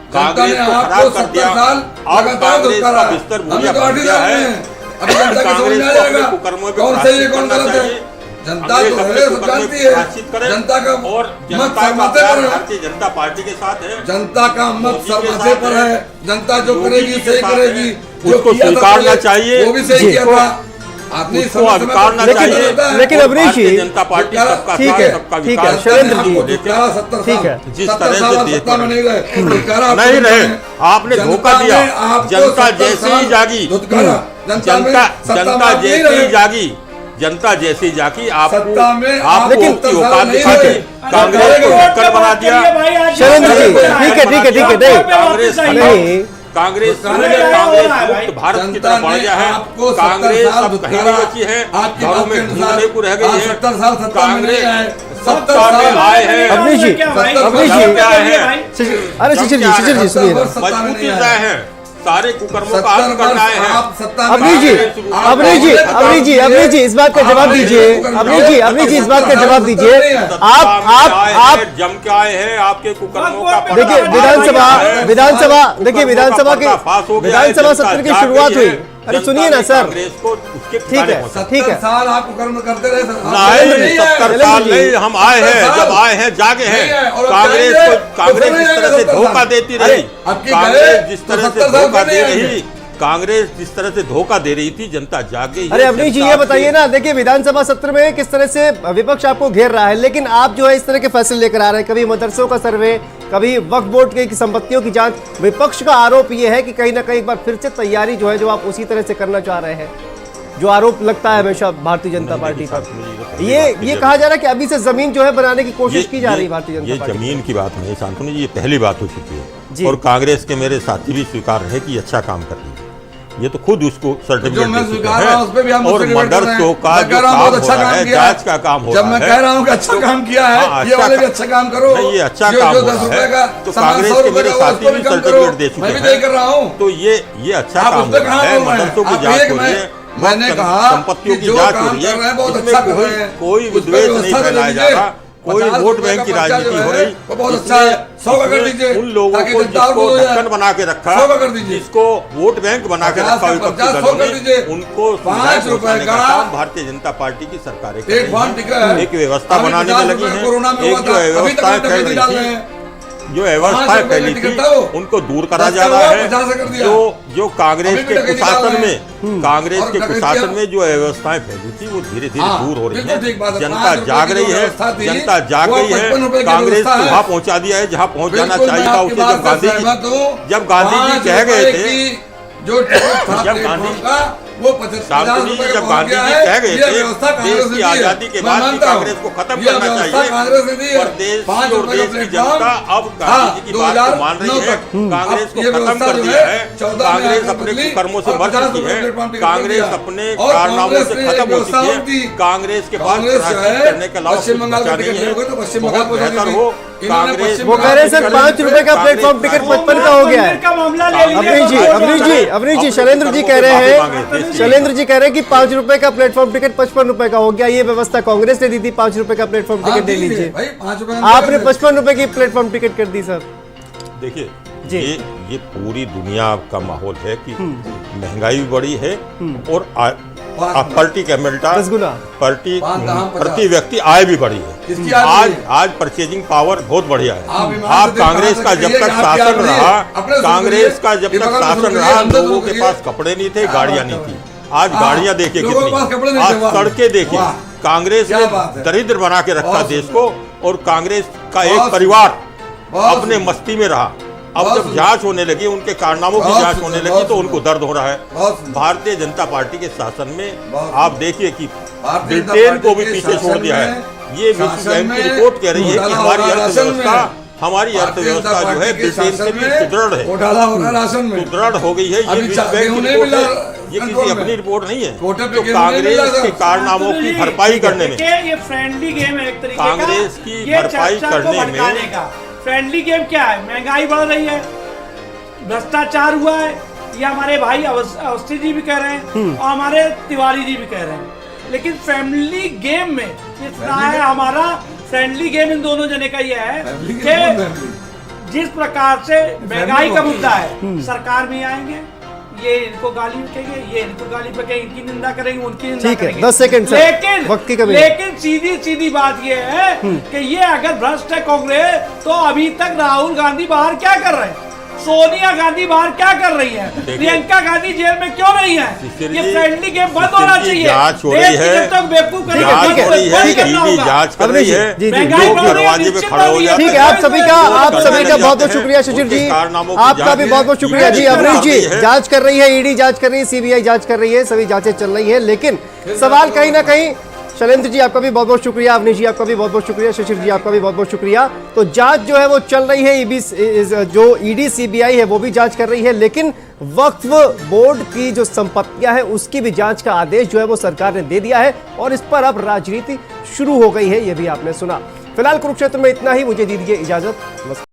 कांग्रेस को खराब कर दिया। अब कांग्रेस का बिस्तर भूलिया बन गया है। कांग्रेस को अपने कुकर्मों पे प्रायश्चित करना चाहिए। जनता तो है, सब जानती है, जनता का और मत जनता का सरमाते प्यार पर है, भारतीय जनता पार्टी के साथ है। जनता का मत मोदी के सरमाते साथ पर है। है, जनता जो मोदी करेगी के सही साथ करेगी, है। जो उसको किया था स्वीकारना पहले, चाहिए। वो भी सही किया था। आदमी उसको समय-समय स्वीकारना पर चाहिए। लेकिन अवनीश जी, भारतीय जनता पार्टी सबका ठीक साथ, है, सबका ठीक है, विकास, शैलेंद्र जी, आपको धुतकारा 70 ठीक है। साल, जिस 70 तरह से साल देश सत्ता में नहीं रहे, धुतकारा आपको नहीं रहे, जनता आपने ने धोखा दिया। आपको जनता 70 जैसे ही साल जागी, धुतकारा। जनता में सत्ता में जनता आप नहीं जैसे ही रहे। जागी, जनता जैसी जागी, आपको सत्ता में आप आपको लेकिन उसकी औकात नहीं दिखा के रहे। कांग्रेस को टक्कर बना दिया। शैलेंद्र जी, ठीक है, ठीक है, ठीक है, नहीं, कांग्रेस नहीं, कांग्रेस मुक्त भारत की तरफ बढ़ गया है। कांग्रेस अब कहीं नहीं बची है, घरों में घूमने को रह गई है। कांग्रेस सत्ता में आए हैं, अवनीश जी, अवनीश जी, क्या है, अरे शिशिर जी, शिशिर जी सुनिए ना। मजबूती से आए हैं, सारे कुकर्मों का अंत करना है। अवनीश जी, अवनीश जी, अवनीश जी, अवनीश जी, इस बात का जवाब दीजिए। अवनीश जी, अवनीश जी, इस बात का जवाब दीजिए। आप जम के आए हैं, आपके कुकर्मों का देखिए, विधानसभा सत्र की शुरुआत हुई। अरे सुनिए ना सर, कांग्रेस को उसके ठीक है, ठीक है। साल आप कर्म करते रहे। नहीं, 70 साल नहीं, हम आए हैं, जब आए हैं जागे हैं। कांग्रेस जिस तरह से धोखा देती रही, कांग्रेस जिस तरह से धोखा दे रही, कांग्रेस जिस तरह से धोखा दे रही थी, जनता जाग गई। अरे अवनीश जी, ये बताइए ना, देखिए विधानसभा सत्र में किस तरह से विपक्ष आपको घेर रहा है, लेकिन आप जो है इस तरह के फैसले लेकर आ रहे हैं, कभी मदरसों का सर्वे, कभी वक्फ बोर्ड की संपत्तियों की जांच। विपक्ष का आरोप ये है कि कहीं ना कहीं एक बार फिर से तैयारी जो है, जो आप उसी तरह से करना चाह रहे हैं, जो आरोप लगता है हमेशा भारतीय जनता पार्टी पर। ये कहा जा रहा है कि अभी से जमीन जो है बनाने की कोशिश की जा रही है भारतीय जनता ये पार्टी। जमीन की बात नहीं शांतनु जी, ये पहली बात हो चुकी जी। है और कांग्रेस के मेरे साथी भी स्वीकार रहे कि अच्छा काम कर रही है। ये तो खुद उसको सर्टिफिकेट दे चुके हैं। और मदरसों का जो काम हो रहा है, जांच का काम हो रहा है। जब मैं कह रहा हूँ कि अच्छा काम किया है, ये वाले भी अच्छा काम करो। नहीं, ये अच्छा काम हो रहा है, तो कांग्रेस के मेरे साथी भी सर्टिफिकेट दे चुके मैं भी यही कर रहा हूँ। तो ये अच्छा काम हो रहा है। मदरसों की जांच हो रही है, मैंने कहा संपत्तियों की जांच हो रही है, इसमें कोई विद्वेष नहीं फैलाया जा रहा, कोई वोट बैंक की राजनीति हो रही। बहुत अच्छा है, 100 का कर दीजिए उन लोगों को जिसको ढक्कन बना के रखा, 100 का कर दीजिए, जिसको वोट बैंक बना के रखा विपक्षी दलों ने, उनको 5 रुपए का काम भारतीय जनता पार्टी की सरकारें कर एक फॉर्म टिका है, एक व्यवस्था बनाने में लगी है। कोरोना में एक जो व्यवस्थाएं फैल रही थी, जो व्यवस्थाएं फैली थी, उनको दूर करा जा रहा है। जो कांग्रेस के कुशासन में, कांग्रेस के कुशासन में जो व्यवस्थाएं फैली थी, वो धीरे धीरे दूर हो रही है। जनता जाग रही है, जनता जाग गई है। कांग्रेस को वहां पहुंचा दिया है जहां पहुंच जाना चाहिए था उसे। जब गांधी जी कह गए थे, जब गांधी जी कह गए थे देश की आजादी के बाद की कांग्रेस को खत्म करना चाहिए, और देश और देश की जनता अब गांधी जी की बात को मान रही है। कांग्रेस को खत्म कर दिया है। कांग्रेस अपने कुकर्मों से मर चुकी है, कांग्रेस अपने कारनामों से खत्म हो चुकी है। कांग्रेस के पास करने के अलावा कुछ बचा नहीं है। बहुत बेहतर हो कांग्रेस। वो कह रहे हैं सर 5 रुपए का प्लेटफॉर्म टिकट 55 का हो गया है। अवनीश जी, शैलेंद्र जी कह रहे हैं, शैलेंद्र जी कह रहे हैं कि 5 रुपए का प्लेटफॉर्म टिकट 55 रुपए का हो गया। ये व्यवस्था कांग्रेस ने दी थी, 5 रुपए का प्लेटफॉर्म टिकट दे लीजिए। आपने 55 रुपए की प्लेटफॉर्म टिकट कर दी सर। देखिए, ये पूरी दुनिया का माहौल है कि महंगाई भी बढ़ी है और प्रति कैपिटा, प्रति व्यक्ति आय भी बढ़ी है। आज परचेजिंग पावर बहुत बढ़िया है। आप कांग्रेस का जब तक शासन रहा, कांग्रेस का जब तक शासन रहा, लोगों के पास कपड़े नहीं थे, गाड़ियां नहीं थी। आज गाड़ियां देखिए कितनी, आज सड़कें देखिए। कांग्रेस ने दरिद्र बना के रखा देश को, और कांग्रेस का एक परिवार अपने मस्ती में रहा। अब जब जांच होने लगी, उनके कारनामों की जांच होने लगी तो उनको दर्द हो रहा है। भारतीय जनता पार्टी के शासन में आप देखिए कि ब्रिटेन को भी पीछे छोड़ दिया है। ये विश्व बैंक की रिपोर्ट कह रही है कि हमारी अर्थव्यवस्था जो है ब्रिटेन से भी सुदृढ़ है, सुदृढ़ हो गई है। ये विश्व बैंक की रिपोर्ट है, ये किसी अपनी रिपोर्ट नहीं है। तो कांग्रेस के कारनामों की भरपाई करने में, ये फ्रेंडली गेम है एक तरीके का, कांग्रेस की भरपाई करने में फ्रेंडली गेम क्या है? महंगाई बढ़ रही है, भ्रष्टाचार हुआ है, ये हमारे भाई अवस्थी जी भी कह रहे हैं और हमारे तिवारी जी भी कह रहे हैं। लेकिन फैमिली गेम में इतना है, हमारा फ्रेंडली गेम इन दोनों जने का ये है कि जिस प्रकार से महंगाई का मुद्दा है, सरकार में आएंगे, ये इनको गाली फेंकेंगे, ये इनको गाली फेंकेंगे, इनकी निंदा करेंगे, उनकी निंदा करेंगे। 10 सेकंड लेकिन सीधी बात ये है कि ये अगर भ्रष्ट है कांग्रेस, तो अभी तक राहुल गांधी बाहर क्या कर रहे हैं, सोनिया गांधी बाहर क्या कर रही है, प्रियंका गांधी जेल में क्यों नहीं है? ये फ्रेंडली गेम बंद होना चाहिए। जांच हो रही है, बेवकूफ जांच कर रही है, दरवाजे पे खड़ा हो जाते हैं। ठीक है, आप सभी का बहुत बहुत शुक्रिया शिशिर जी, आपका भी बहुत बहुत शुक्रिया जी। अमरीश जी, जांच कर रही है, ईडी जांच कर रही है, सीबीआई जांच कर रही है, सभी जांचें चल रही है, लेकिन सवाल कहीं ना कहीं, शैलेंद्र जी आपका भी बहुत बहुत शुक्रिया, अवनीश जी आपका भी बहुत बहुत शुक्रिया, शिशिर जी आपका भी बहुत बहुत शुक्रिया। तो जांच जो है वो चल रही है, जो ईडी सीबीआई है वो भी जांच कर रही है, लेकिन वक्फ बोर्ड की जो संपत्तियां हैं उसकी भी जांच का आदेश जो है वो सरकार ने दे दिया है और इस पर अब राजनीति शुरू हो गई है, ये भी आपने सुना। फिलहाल कुरुक्षेत्र में इतना ही, मुझे दीजिए इजाजत।